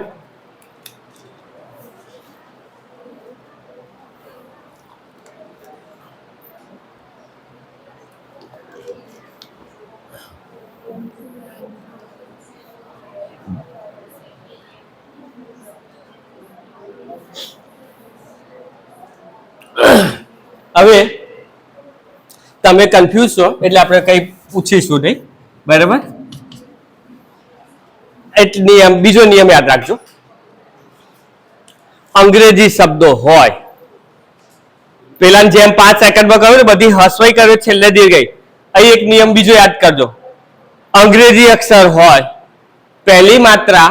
હવે તમે કન્ફ્યુઝ છો એટલે આપણે કઈ પૂછીશું નહીં, બરાબર. એટલે નિયમ, બીજો નિયમ યાદ રાખજો, અંગ્રેજી શબ્દો હોય પેલા જેમ 5 સેકન્ડમાં કહ્યું ને બધી હસવાઈ કરે છેલ્લે દીર્ઘઈ, અહીં એક નિયમ બીજો યાદ કરજો. અંગ્રેજી અક્ષર હોય પહેલી માત્રા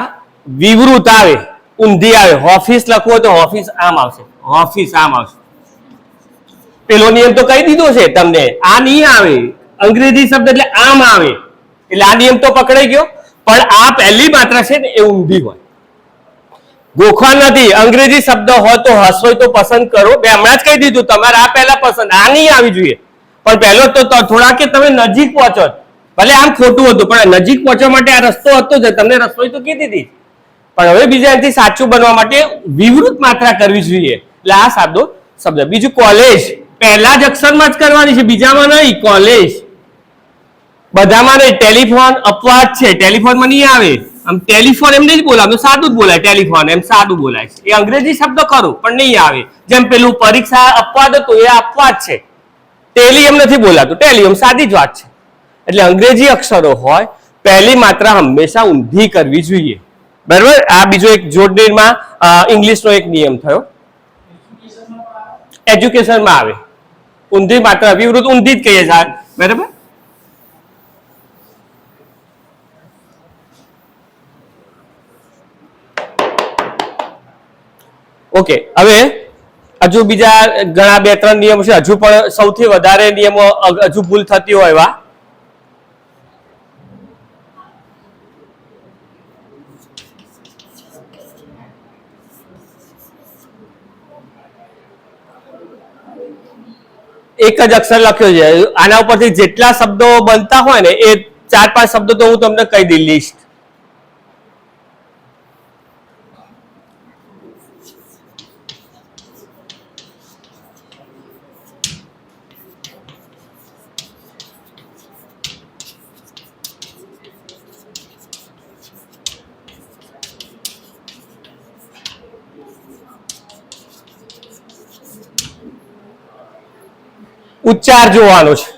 વિવૃત આવે, ઊંધી આવે. ઓફિસ લખવું હોય તો ઓફિસ આમ આવશે, ઓફિસ આમ આવશે. પેલો નિયમ તો કહી દીધો છે તમને, આ નહીં આવે. અંગ્રેજી શબ્દ એટલે આમ આવે, એટલે આ નિયમ તો પકડાઈ ગયો. પણ આ પહેલી માત્રા છે ને એ ઊંધી હોય, ગોખવા નથી. અંગ્રેજી શબ્દ હોય તો હસોય તો પસંદ કરો. મેં હમણાં જ કહી દીધું, તમારે આ પહેલા પસંદ, આ નહીં આવી જોઈએ. પણ પહેલો તો થોડા કે તમે નજીક પહોંચો, ભલે આમ ખોટું હતું પણ નજીક પહોંચવા માટે આ રસ્તો હતો જ, તમને રસોઈ તો કીધી હતી. પણ હવે બીજાથી સાચું બનવા માટે વિવૃત માત્રા કરવી જોઈએ, એટલે આ સાદો શબ્દ. બીજું કોલેજ, પહેલા જ અક્ષરમાં જ કરવાની છે, બીજામાં નહીં. કોલેજ બધામાં નહીં. ટેલિફોન અપવાદ છે, ટેલિફોનમાં નહીં આવે. આમ ટેલિફોન એમ નહીં બોલાય, સાદું જ બોલાય. ટેલિફોન એમ સાદું બોલાય છે, એ અંગ્રેજી શબ્દ ખરો પણ નહીં આવે. જેમ પેલું પરીક્ષા અપવાદ હતું એ અપવાદ છે, ટેલી એમ નથી બોલાતું, ટેલી એમ સાદી જ વાત છે. એટલે અંગ્રેજી અક્ષરો હોય પહેલી માત્રા હંમેશા ઊંધી કરવી જોઈએ, બરાબર. આ બીજો એક જોડણીમાં ઇંગ્લિશનો એક નિયમ થયો. એજ્યુકેશનમાં આવે ઊંધી માત્રા, વિવૃત ઊંધી જ કહીએ છીએ, બરાબર. ઓકે, હવે હજુ બીજા ઘણા 2-3 નિયમો છે. હજુ પણ સૌથી વધારે નિયમો હજુ ભૂલ થતી હોય એવા. એક જ અક્ષર લખ્યો છે. આના ઉપરથી જેટલા શબ્દો બનતા હોય ને એ 4-5 શબ્દો તો હું તમને કહી દઈ લિસ્ટ. ઉચ્ચાર જોવાનો છે.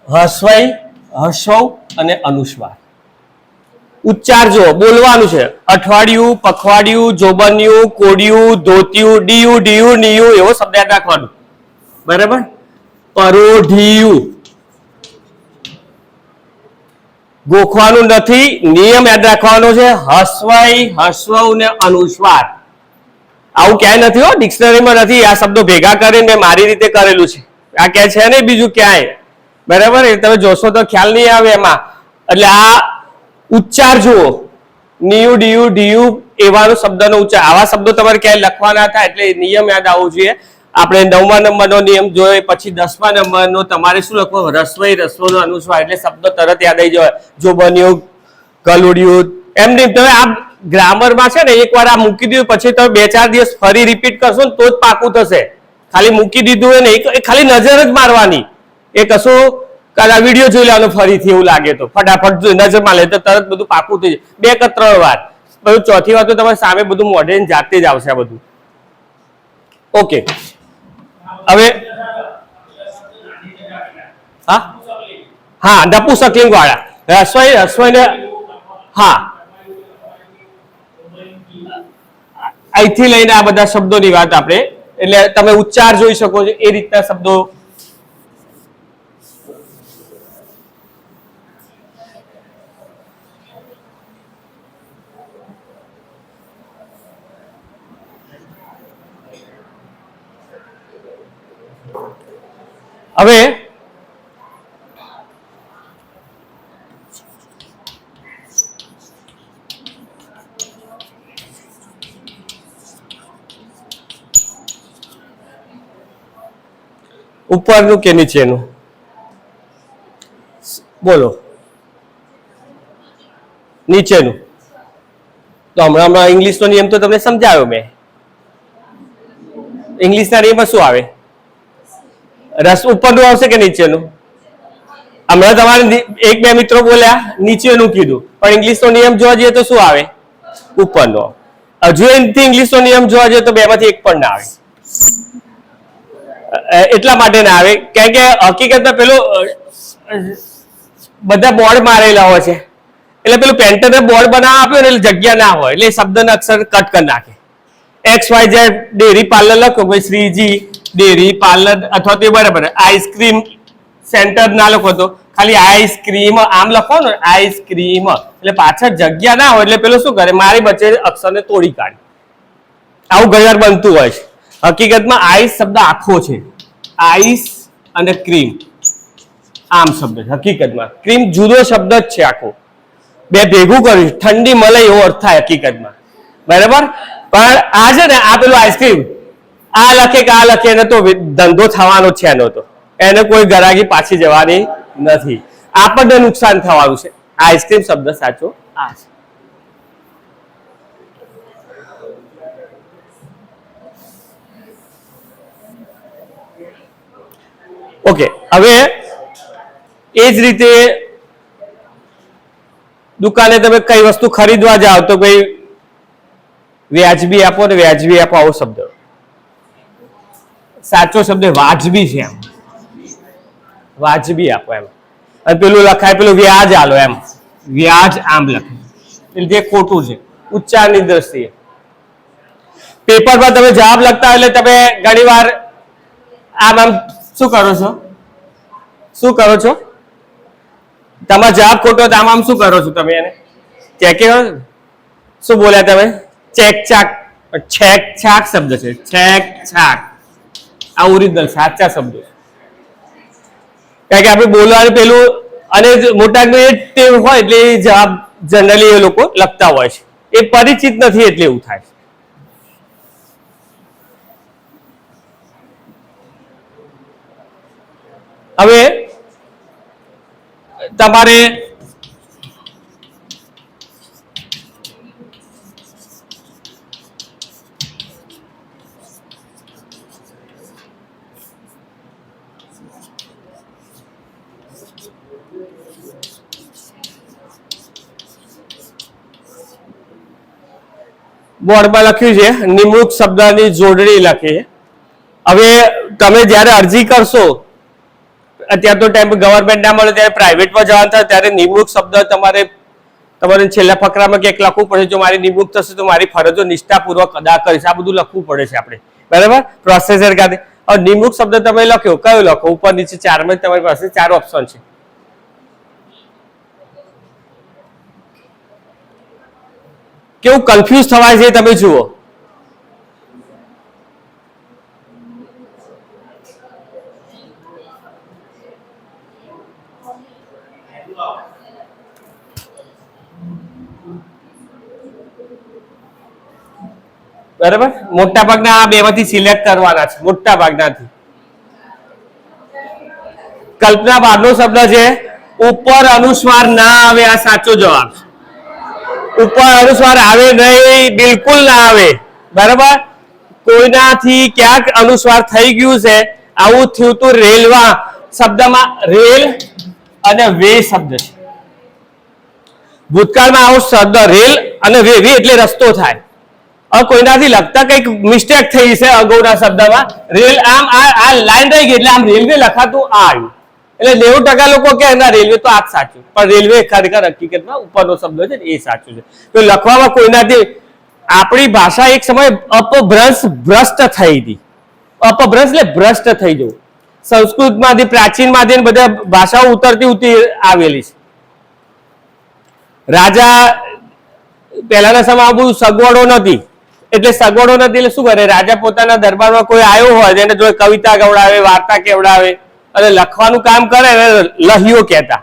હસ્વઈ, હસ્વ અને અનુસ્વાર. ઉચ્ચાર જો બોલવાનું છે. અઠવાડિયું, પખવાડિયું, જોબન્યું, કોડિયું, ધોતિયું, ડીયું, ડીયું, નીયું એવો શબ્દ યાદ રાખવાનું. બરાબર? પરોઢિયું ગોખવાનું નથી, નિયમ યાદ રાખવાનો છે. હસ્વઈ, હસ્વ ને અનુસ્વાર. આવું ક્યાંય નથી હો, ડિક્શનરીમાં નથી. આ શબ્દો ભેગા કરીને મેં મારી રીતે કરેલું છે. આ ક્યાંય છે નહીં બીજું ક્યાંય. બરાબર? તમે જોશો તો ખ્યાલ નહીં આવે એમાં. એટલે આ ઉચ્ચાર જુઓ. નિયુ, ડીયુ, ડીયુ એવાનો શબ્દનો ઉચ્ચાર. આવા શબ્દો તમારે ક્યાંય લખવાના હતા એટલે નિયમ યાદ આવવો જોઈએ. આપણે 9મા નંબરનો નિયમ જોયો, પછી 10મા નંબરનો તમારે શું લખવું? રસ્વઈ, રસ્વનો અનુસ્વાર. એટલે શબ્દો તરત યાદ આવી જાય. જો બન્યું, ગલુડિયું, એમ નહીં. તમે આ ગ્રામરમાં છે ને એકવાર આ મૂકી દીધું પછી તમે 2-4 દિવસ ફરી રિપીટ કરશો ને તો જ પાકું થશે. ખાલી મૂકી દીધું હોય ને એ ખાલી નજર જ મારવાની. એ કશું વિડીયો જોઈ લેવાનો ફરીથી એવું લાગે તો ફટાફટ નજરમાં લે તો તરત બધું પાકું થઈ જાય. 2 કે 3 વાર. પછી ચોથી વાર તો તમારે સામે બધું મોઢે જાતે જ આવશે આ બધું. ઓકે, હવે હા નપુંસકલિંગ વાળા રસોઈ, રસોઈ ને હા અહીંથી લઈને આ બધા શબ્દોની વાત આપણે, એટલે તમે ઉચ્ચાર જોઈ શકો છો એ રીતના શબ્દો. હવે ઉપરનું કે નીચેનું બોલો? નીચેનું. તો હમણાં ઇંગ્લિશનો નિયમ તો તમને સમજાવ્યો મેં. ઇંગ્લિશના નિયમમાં શું આવે? રસ ઉપરનું આવશે કે નીચેનું? હમણાં તમારે 1-2 મિત્રો બોલ્યા નીચેનું કીધું, પણ ઇંગ્લિશનો નિયમ જોવા જઈએ તો શું આવે? ઉપરનો. હજુ એનાથી ઇંગ્લિશનો નિયમ જોવા જઈએ તો 2 માંથી એક પણ ના આવે. એટલા માટે ના આવે કારણ કે હકીકતમાં પેલું બધા બોર્ડ મારેલા હોય છે, એટલે પેલું પેન્ટરને બોર્ડ બનાવવા આપ્યું ને એટલે જગ્યા ના હોય એટલે શબ્દના અક્ષર કટ કરી નાખે. XYZ ડેરી પાર્લર લખો, ભાઈ શ્રીજી ડેરી પાર્લર અથવા તો બરાબર આઈસ્ક્રીમ સેન્ટર ના લખો તો ખાલી આઈસ્ક્રીમ આમ લખો ને આઈસ્ક્રીમ, એટલે પાછળ જગ્યા ના હોય એટલે પેલું શું કરે મારી વચ્ચે અક્ષરને તોડી કાઢે. આવું ઘણી વાર બનતું હોય છે. હકીકતમાં આઈસ શબ્દ આખો છે, આઈસ અને ક્રીમ આમ શબ્દ છે. હકીકતમાં ક્રીમ જુદો શબ્દ જ છે, આખો બે ભેગું કર્યું ઠંડી મલાઈ એવો અર્થ થાય હકીકતમાં. બરાબર? પણ આ છે ને આ પેલું આઈસ્ક્રીમ આ લખે કે આ લખે એને તો ધંધો થવાનો છે, એનો તો એને કોઈ ગરાગી પાછી જવાની નથી, આપણને નુકસાન થવાનું છે. આઈસ્ક્રીમ શબ્દ સાચો આ છે. ઓકે, હવે એ જ રીતે દુકાને તમે કઈ વસ્તુ ખરીદવા જાઓ તો ભાઈ વ્યાજબી આપો ને વ્યાજબી આપો આવો શબ્દ. સાચો શબ્દ વાજબી છે, એમ વાજબી આપો એમ. અને પેલું લખાય પેલું વ્યાજ આલો એમ, વ્યાજ આમ લખે એટલે જે ખોટું છે ઉચ્ચારની દ્રષ્ટિએ. પેપરમાં તમે જવાબ લખતા એટલે તમે ઘણી વાર આમ આમ શું કરો છો? શું કરો છો? તમારો જવાબ ખોટો તો આમ આમ શું કરો છો તમે? એને ચેક કરો. શું બોલ્યા તમે? ચેક ચાક. છેક છાક શબ્દ છે, છેક છાક. આ ઓરિજિનલ સાચા શબ્દો છે. કારણ કે આપણે બોલવાનું પેલું અને મોટા ટેવ હોય એટલે જવાબ જનરલી એ લોકો લખતા હોય છે, એ પરિચિત નથી એટલે એવું થાય છે. હવે તમારે બોર્ડમાં લખ્યું છે નિમણૂક શબ્દની જોડણી લખી. હવે તમે જ્યારે અરજી કરશો, અત્યાર તો ટાઈમ ગવર્મેન્ટ ના મળે ત્યારે પ્રાઇવેટમાં જવાનું થાય ત્યારે નિમણૂક શબ્દ તમારે છેલ્લા ફકરામાં ક્યાંક લખવું પડે. જો મારી નિમણૂક થશે તો મારી ફરજો નિષ્ઠાપૂર્વક અદા કરીશ, આ બધું લખવું પડે છે આપણે, બરાબર, પ્રોસેસર ખાતે. હવે નિમણૂક શબ્દ તમે લખ્યો, કયો લખો? ઉપર નીચે ચારમાં તમારી પાસે 4 ઓપ્શન છે. કેવું કન્ફ્યુઝ થવાય છે તમે જુઓ. બરાબર, મોટા ભાગના આ બેમાંથી સિલેક્ટ કરવાના છે, મોટા ભાગનાથી. કલ્પના બહારનો શબ્દ છે, ઉપર અનુસ્વાર ના આવે, આ સાચો જવાબ છે. ઉપર અનુસ્વાર આવે નહીં, બિલકુલ ના આવે, બરાબર. કોઈનાથી ક્યાંક અનુસ્વાર થઈ ગયું છે, આવું થયું તું રેલવા શબ્દમાં. રેલ અને વે શબ્દ છે. ભૂતકાળમાં આવો શબ્દ રેલ અને વે એટલે રસ્તો થાય. હવે કોઈનાથી લખતા કઈક મિસ્ટેક થઈ છે અગાઉના શબ્દમાં, રેલ આમ આ લાઈન રહી ગઈ એટલે આમ રેલવે લખાતું આ આવ્યું, એટલે 90% લોકો કે ના રેલવે તો આ સાચું, પણ રેલવે ખરેખર હકીકતમાં ઉપરનો શબ્દ છે એ સાચું છે. તો લખવામાં કોઈનાથી આપણી ભાષા એક સમય ભ્રષ્ટ થઈ હતી. અપભ્રંશ એટલે ભ્રષ્ટ થઈ જવું. સંસ્કૃતમાંથી, પ્રાચીનમાંથી બધા ભાષાઓ ઉતરતી આવેલી છે. રાજા પહેલાના સમયમાં બહુ સગવડો નથી, એટલે સગવડો નથી એટલે શું કરે, રાજા પોતાના દરબારમાં કોઈ આવ્યો હોય એને જો કવિતા ગવડાવે, વાર્તા કેવડાવે અને લખવાનું કામ કરે, લહિયો કહેતા,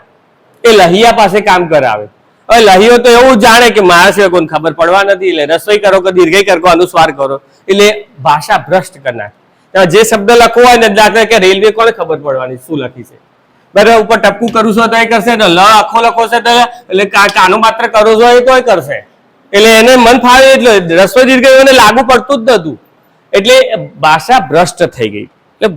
એ લહિયા પાસે કામ કરાવે. હવે લહિયો તો એવું જાણે કે મારા સિવાય કોઈને ખબર પડવા નથી, એટલે રસોઈ કરો કે દીર્ઘઈ કરો, અનુસ્વાર કરો, એટલે ભાષા ભ્રષ્ટ કરનાર. જે શબ્દ લખવો હોય ને, દાખલા કે રેલવે કોને ખબર પડવાની શું લખી છે, બરાબર. ઉપર ટપકું કરું છું તો એ કરશે, લ આખો લખો છે તો એટલે કાનો માત્ર કરો છો એ તો કરશે, એટલે એને મન ફાવે એટલે રસોઈ દીર્ઘઈને લાગુ પડતું જ નતું, એટલે ભાષા ભ્રષ્ટ થઈ ગઈ. એટલે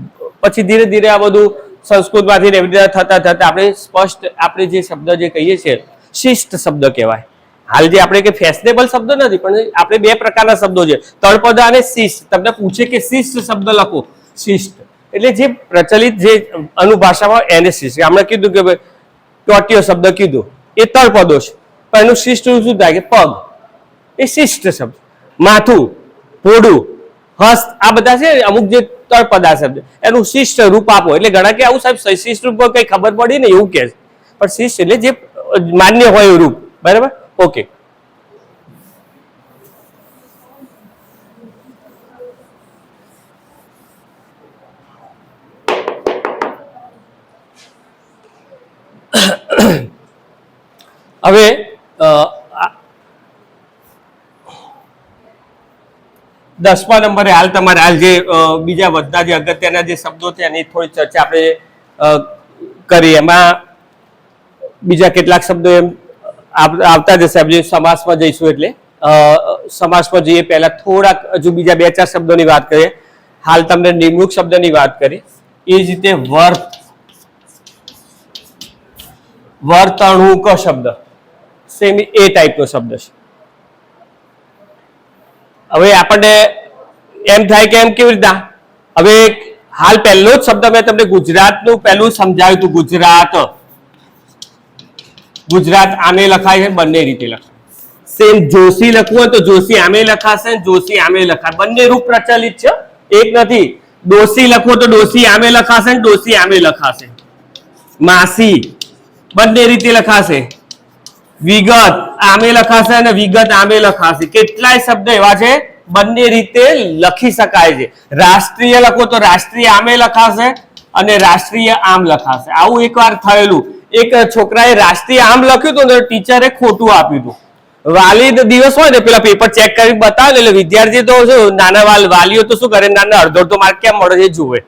પછી ધીરે ધીરે આ બધું સંસ્કૃતમાંથી થતા થતા આપણે સ્પષ્ટ આપણે જે શબ્દ જે કહીએ છીએ શિષ્ટ શબ્દ કહેવાય. હાલ જે આપણે કે ફેશનેબલ શબ્દ નથી, પણ આપણે 2 પ્રકારના શબ્દો છે, તળપદા અને શિષ્ટ. તમને પૂછે કે શિષ્ટ શબ્દ લખો, શિષ્ટ એટલે જે પ્રચલિત જે અનુભાષામાં એને શિષ્ટ. આપણે કીધું કે ટોટિયો શબ્દ કીધું એ તળપદો છે, પણ એનું શિષ્ટ શું થાય કે પગ, એ શિષ્ટ શબ્દ. માથું, ભોડું, હસ્ત, આ બધા છે અમુક જે તળપદા શબ્દ, એનું શિષ્ટ રૂપ આપો. એટલે ઘણા કે આવું સાહેબ શિષ્ટ રૂપ કઈ ખબર પડી ને એવું કે, પણ શિષ્ટ એટલે જે માન્ય હોય એવું રૂપ, બરાબર. ઓકે, હવે 10મા નંબરે હાલ તમારે હાલ જે બીજા વધતા જે અગત્યના જે શબ્દો છે એની થોડી ચર્ચા આપણે કરી. એમાં બીજા કેટલાક શબ્દો એમ આવતા જશે. આપણે સમાસમાં જઈશું એટલે સમાસમાં જઈએ પહેલા થોડાક હજુ બીજા 2-4 શબ્દોની વાત કરીએ. હાલ તમને નિમણૂક શબ્દની વાત કરી, એ જ રીતે વર્તણૂક શબ્દ સેમ એ ટાઈપનો શબ્દ છે. હવે આપણને એમ થાય કે એમ કેવી રીતના, હવે હાલ પહેલો જ શબ્દ મેં તમને ગુજરાતનું પહેલું સમજાવ્યું હતું. ગુજરાત આમે લખાય છે, બંને રીતે લખાય. સેમ જોશી લખવું હોય તો જોશી આમે લખાશે, જોશી આમે લખાય, બંને રૂપ પ્રચલિત છે, એક નથી. ડોસી લખવો તો ડોસી આમે લખાશે, ડોસી આમે લખાશે. માસી બંને રીતે લખાશે. વિગત આમે લખાશે અને વિગત આમે લખાશે. કેટલાય શબ્દ એવા છે બંને રીતે લખી શકાય છે. રાષ્ટ્રીય લખો તો રાષ્ટ્રીય આમે લખાશે અને રાષ્ટ્રીય આમ લખાશે. આવું એકવાર થયેલું. એક છોકરાએ રાષ્ટ્રીય આમ લખ્યું હતું, ટીચરે ખોટું આપ્યું હતું. વાલી દિવસ હોય ને પેલા પેપર ચેક કરી બતાવે એટલે વિદ્યાર્થી તો શું નાના વાલીઓ તો શું કરે, નાના અડધો માર્ક કેમ મળે છે જુએ,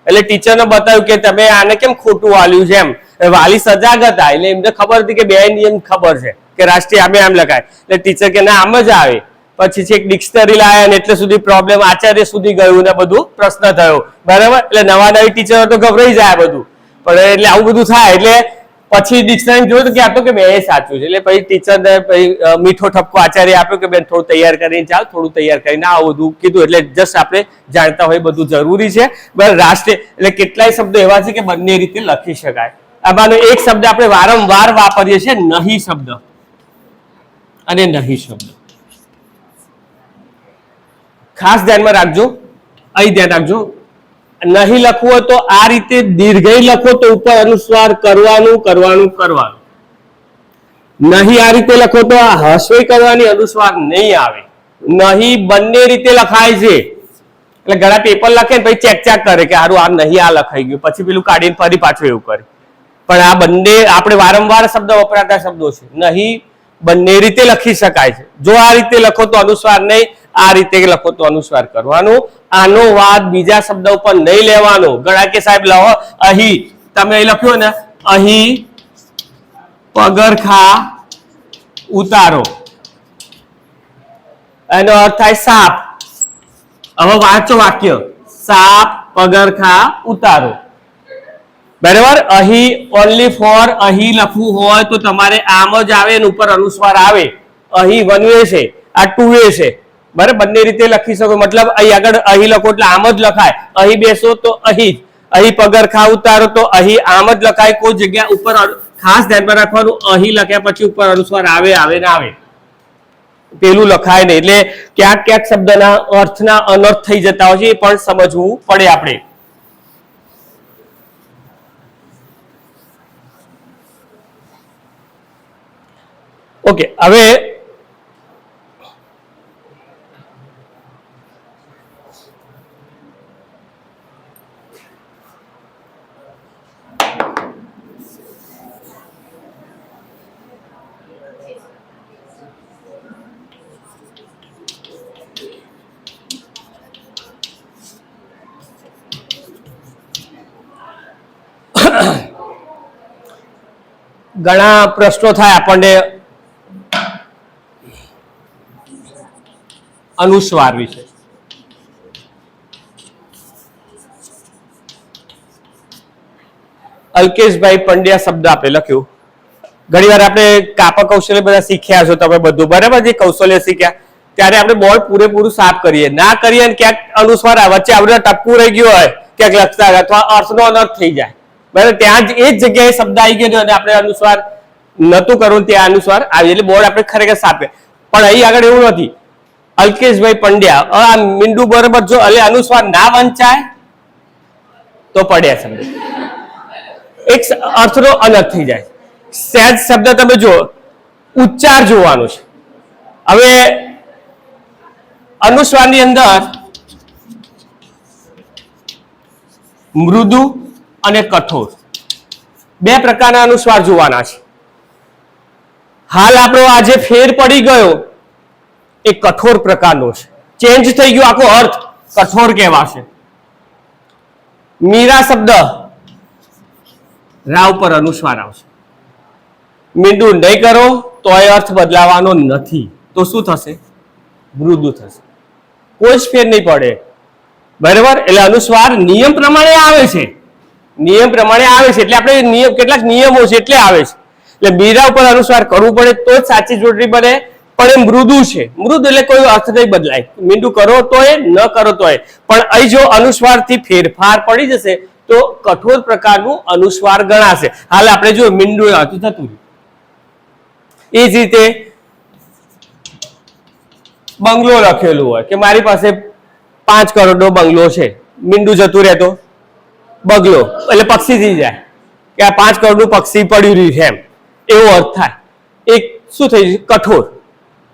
એટલે ટીચરને બતાવ્યું કે તમે આને કેમ ખોટું વાલ્યું છે એમ. વાલી સજાગ હતા એટલે એમને ખબર હતી કે બે નિયમ ખબર છે કે રાષ્ટ્રીય આમ લખાય. એટલે ટીચર કે ના આમ જ આવે. પછી છે ડિક્શનરી લાયા ને એટલે સુધી પ્રોબ્લેમ આચાર્ય સુધી ગયું ને બધું પ્રશ્ન થયો બરાબર. એટલે નવા નવી ટીચરો તો ગભરાઈ જાય બધું, પણ એટલે આવું બધું થાય એટલે પછી ડિક્શનરી જોયું કે આ તો કે બે સાચું છે. એટલે પછી ટીચરને મીઠો ઠપકો આચાર્ય આપ્યો કે બેન થોડું તૈયાર કરીને ચાલ, થોડું તૈયાર કરીને આવું બધું કીધું. એટલે જસ્ટ આપણે જાણતા હોય બધું જરૂરી છે. બરાબર. રાષ્ટ્રીય એટલે કેટલાય શબ્દો એવા છે કે બંને રીતે લખી શકાય. આમાંનો એક શબ્દ આપણે વારંવાર વાપરીએ છીએ, નહીં શબ્દ અને નહીં શબ્દ. ખાસ ધ્યાનમાં રાખજો, અહીં ધ્યાન રાખજો. નહીં લખવું હોય તો આ રીતે દીર્ઘઈ લખો તો ઉપર અનુસ્વાર કરવાનું કરવાનું કરવાનું. નહીં આ રીતે લખો તો આ હસ્વઈ કરવાની અનુસ્વાર નહીં આવે. નહીં બંને રીતે લખાય છે. એટલે ઘણા પેપર લખે ને પછી ચેક કરે કે સારું આ નહીં આ લખાઈ ગયું, પછી પેલું કાઢીને ફરી પાછું એવું કરે. પણ આ બંને આપણે વારંવાર શબ્દ વપરાતા શબ્દો છે. નહીં બંને રીતે લખી શકાય છે. જો આ રીતે લખો તો અનુસ્વાર નહીં, આ રીતે લખો તો અનુસ્વાર કરવાનું. આનો વાદ બીજા શબ્દ ઉપર નહીં લેવાનો. ઘણા કે સાહેબ લખો અહીં, તમે અહીં લખ્યું ને અહીં પગરખા ઉતારો, એનો અર્થ થાય સાપ. હવે વાંચો વાક્ય, સાપ પગરખા ઉતારો. બરાબર. અહીં ઓનલી ફોર અહીં લખવું હોય તો તમારે આમ જ આવે ને ઉપર અનુસ્વાર આવે. અહીં વન વે છે, આ ટુ વે છે. બરાબર. બંને રીતે લખી શકો. મતલબ અહીં આગળ અહીં લખો એટલે આમ જ લખાય. અહીં બેસો તો અહીં જ, અહીં પગરખા ઉતારો તો અહીં આમ જ લખાય. કોઈ જગ્યા ઉપર ખાસ ધ્યાનમાં રાખવાનું, અહીં લખ્યા પછી ઉપર અનુસ્વાર આવે આવે ને આવે, પેલું લખાય નહીં. એટલે ક્યાંક ક્યાંક શબ્દના અર્થના અનર્થ થઈ જતા હોય છે, એ પણ સમજવું પડે આપણે. ઓકે, હવે ઘણા પ્રશ્નો થાય આપણને અનુસ્વાર વિશે. અલ્કેશભાઈ પંડ્યા શબ્દ આપણે લખ્યું. ઘણી વાર આપણે કાપા કૌશલ્ય બધા શીખ્યા છો તમે બધું બરાબર. જે કૌશલ્ય શીખ્યા ત્યારે આપણે બોર્ડ પૂરેપૂરું સાફ કરીએ, ના કરીએ ને ક્યાંક અનુસ્વાર વચ્ચે આપણે ટપકું રહી ગયું હોય, ક્યાંક લખતા અથવા અર્થનો અનર્થ થઈ જાય બરાબર. ત્યાં જ એ જ જગ્યાએ શબ્દ આવી ગયો અને આપણે અનુસ્વાર નતું કરવું, ત્યાં અનુસ્વાર આવી. એટલે બોર્ડ આપણે ખરેખર સાફ કરે. પણ અહીં આગળ એવું નથી. અલ્કેશભાઈ પંડ્યા, આ મીંડું બરોબર જો એટલે અનુસ્વાર ના વંચાય તો પડ્યા શબ્દ એક અર્થનો અનર્થ થઈ જાય. સહેજ શબ્દ તમે જો ઉચ્ચાર જોવાનો છે. હવે અનુસ્વારની અંદર મૃદુ અને કઠોર બે પ્રકારના અનુસ્વાર જોવાના છે. હાલ આપણો આજે ફેર પડી ગયો એ કઠોર પ્રકારનો છે. ચેન્જ થઈ ગયો આખો અર્થ, કઠોર કહેવાશે. મીરા શબ્દ રા ઉપર અનુસ્વાર આવશે. મીંડું નહીં કરો તો એ અર્થ બદલાવાનો નથી, તો શું થશે? મૃદુ થશે. કોઈ જ ફેર નહીં પડે બરાબર. એટલે અનુસ્વાર નિયમ પ્રમાણે આવે છે, નિયમ પ્રમાણે આવે છે. એટલે આપણે નિયમ કેટલાક નિયમો છે એટલે આવે છે. એટલે મીરા ઉપર અનુસ્વાર કરવું પડે તો જ સાચી જોડણી બને. પણ એ મૃદુ છે. મૃદુ એટલે કોઈ અર્થ નહીં બદલાય. મીંડું કરો તો એ, ન કરો તો એ. પણ અહીં જો અનુસ્વારથી ફેરફાર પડી જશે તો કઠોર પ્રકારનું અનુસ્વાર ગણાશે. હાલ આપણે જો મીંડું હતું થતું. એ જ રીતે બંગલો લખેલું હોય કે મારી પાસે 5 કરોડનો બંગલો છે, મીંડું જતું રહે તો બગલો એટલે પક્ષી થઈ જાય કે આ 5 કરોડનું પક્ષી પડ્યું રહ્યું છે એમ, એવો અર્થ થાય. એક શું થઈ જશે? કઠોર.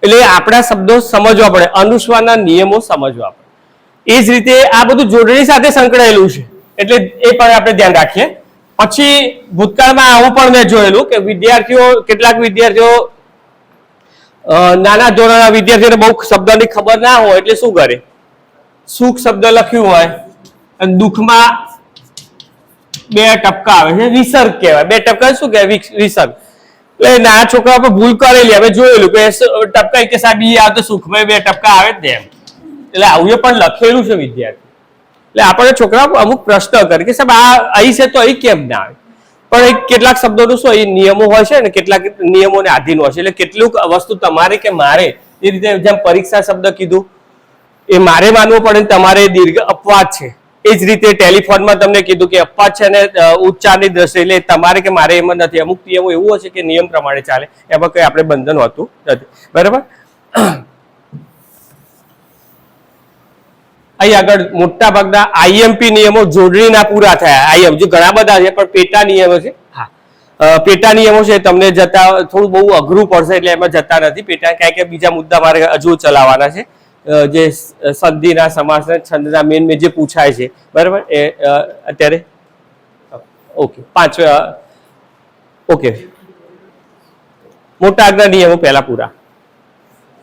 એટલે આપણા શબ્દો સમજવા પડે, અનુસ્વારના નિયમો સમજવા પડે. એ જ રીતે આ બધું જોડણી સાથે સંકળાયેલું છે એટલે એ પણ આપણે ધ્યાન રાખીએ. પછી ભૂતકાળમાં આવું પણ મેં જોયેલું કે કેટલાક વિદ્યાર્થીઓ નાના ધોરણના વિદ્યાર્થીઓને બહુ શબ્દની ખબર ના હોય એટલે શું કરે? સુખ શબ્દ લખ્યું હોય અને દુઃખમાં બે ટપકા આવે છે વિસર્ગ કહેવાય. બે ટપકા શું કહેવાય? વિસર્ગ. એટલે નાના છોકરા પર ભૂલ કરેલી, હવે જોયેલું કે ટપકા કે સાહેબ ઈ આવે તો સુખભાઈ બે ટપકા આવે જ ને એમ. એટલે આવું પણ લખેલું છે વિદ્યાર્થી. એટલે આપણે છોકરા અમુક પ્રશ્ન કરે કે સાહેબ આ અહીં છે તો અહીં કેમ ના આવે? પણ કેટલાક શબ્દોનું શું એ નિયમો હોય છે ને, કેટલાક નિયમોને આધીન હોય છે. એટલે કેટલુંક વસ્તુ તમારે કે મારે એ રીતે, જેમ પરીક્ષા શબ્દ કીધું એ મારે માનવું પડે, તમારે દીર્ઘ અપવાદ છે. એ જ રીતે ટેલિફોનમાં તમને કીધું કે અપવાદ છે ને ઉચ્ચારની દ્રષ્ટિએ, એટલે તમારે કે મારે એમાં નથી. અમુક નિયમો એવું હશે કે નિયમ પ્રમાણે ચાલે, એમાં કઈ આપણે બંધન હોતું નથી. બરાબર. અહીં આગળ મોટા ભાગના આઈએમપી નિયમો જોડણીના પૂરા થયા. આઈએમ જો ઘણા બધા છે પણ પેટા નિયમો છે. હા, પેટા નિયમો છે તમને જતા થોડું બહુ અઘરું પડશે, એટલે એમાં જતા નથી પેટા, કારણ કે બીજા મુદ્દા મારે હજુ ચલાવવાના છે. જે સંધિના, સમાસના, છંદના મેન જે પૂછાય છે. બરાબર. એ અત્યારે ઓકે 5 ઓકે મોટા આગના નિયમો પહેલા પૂરા.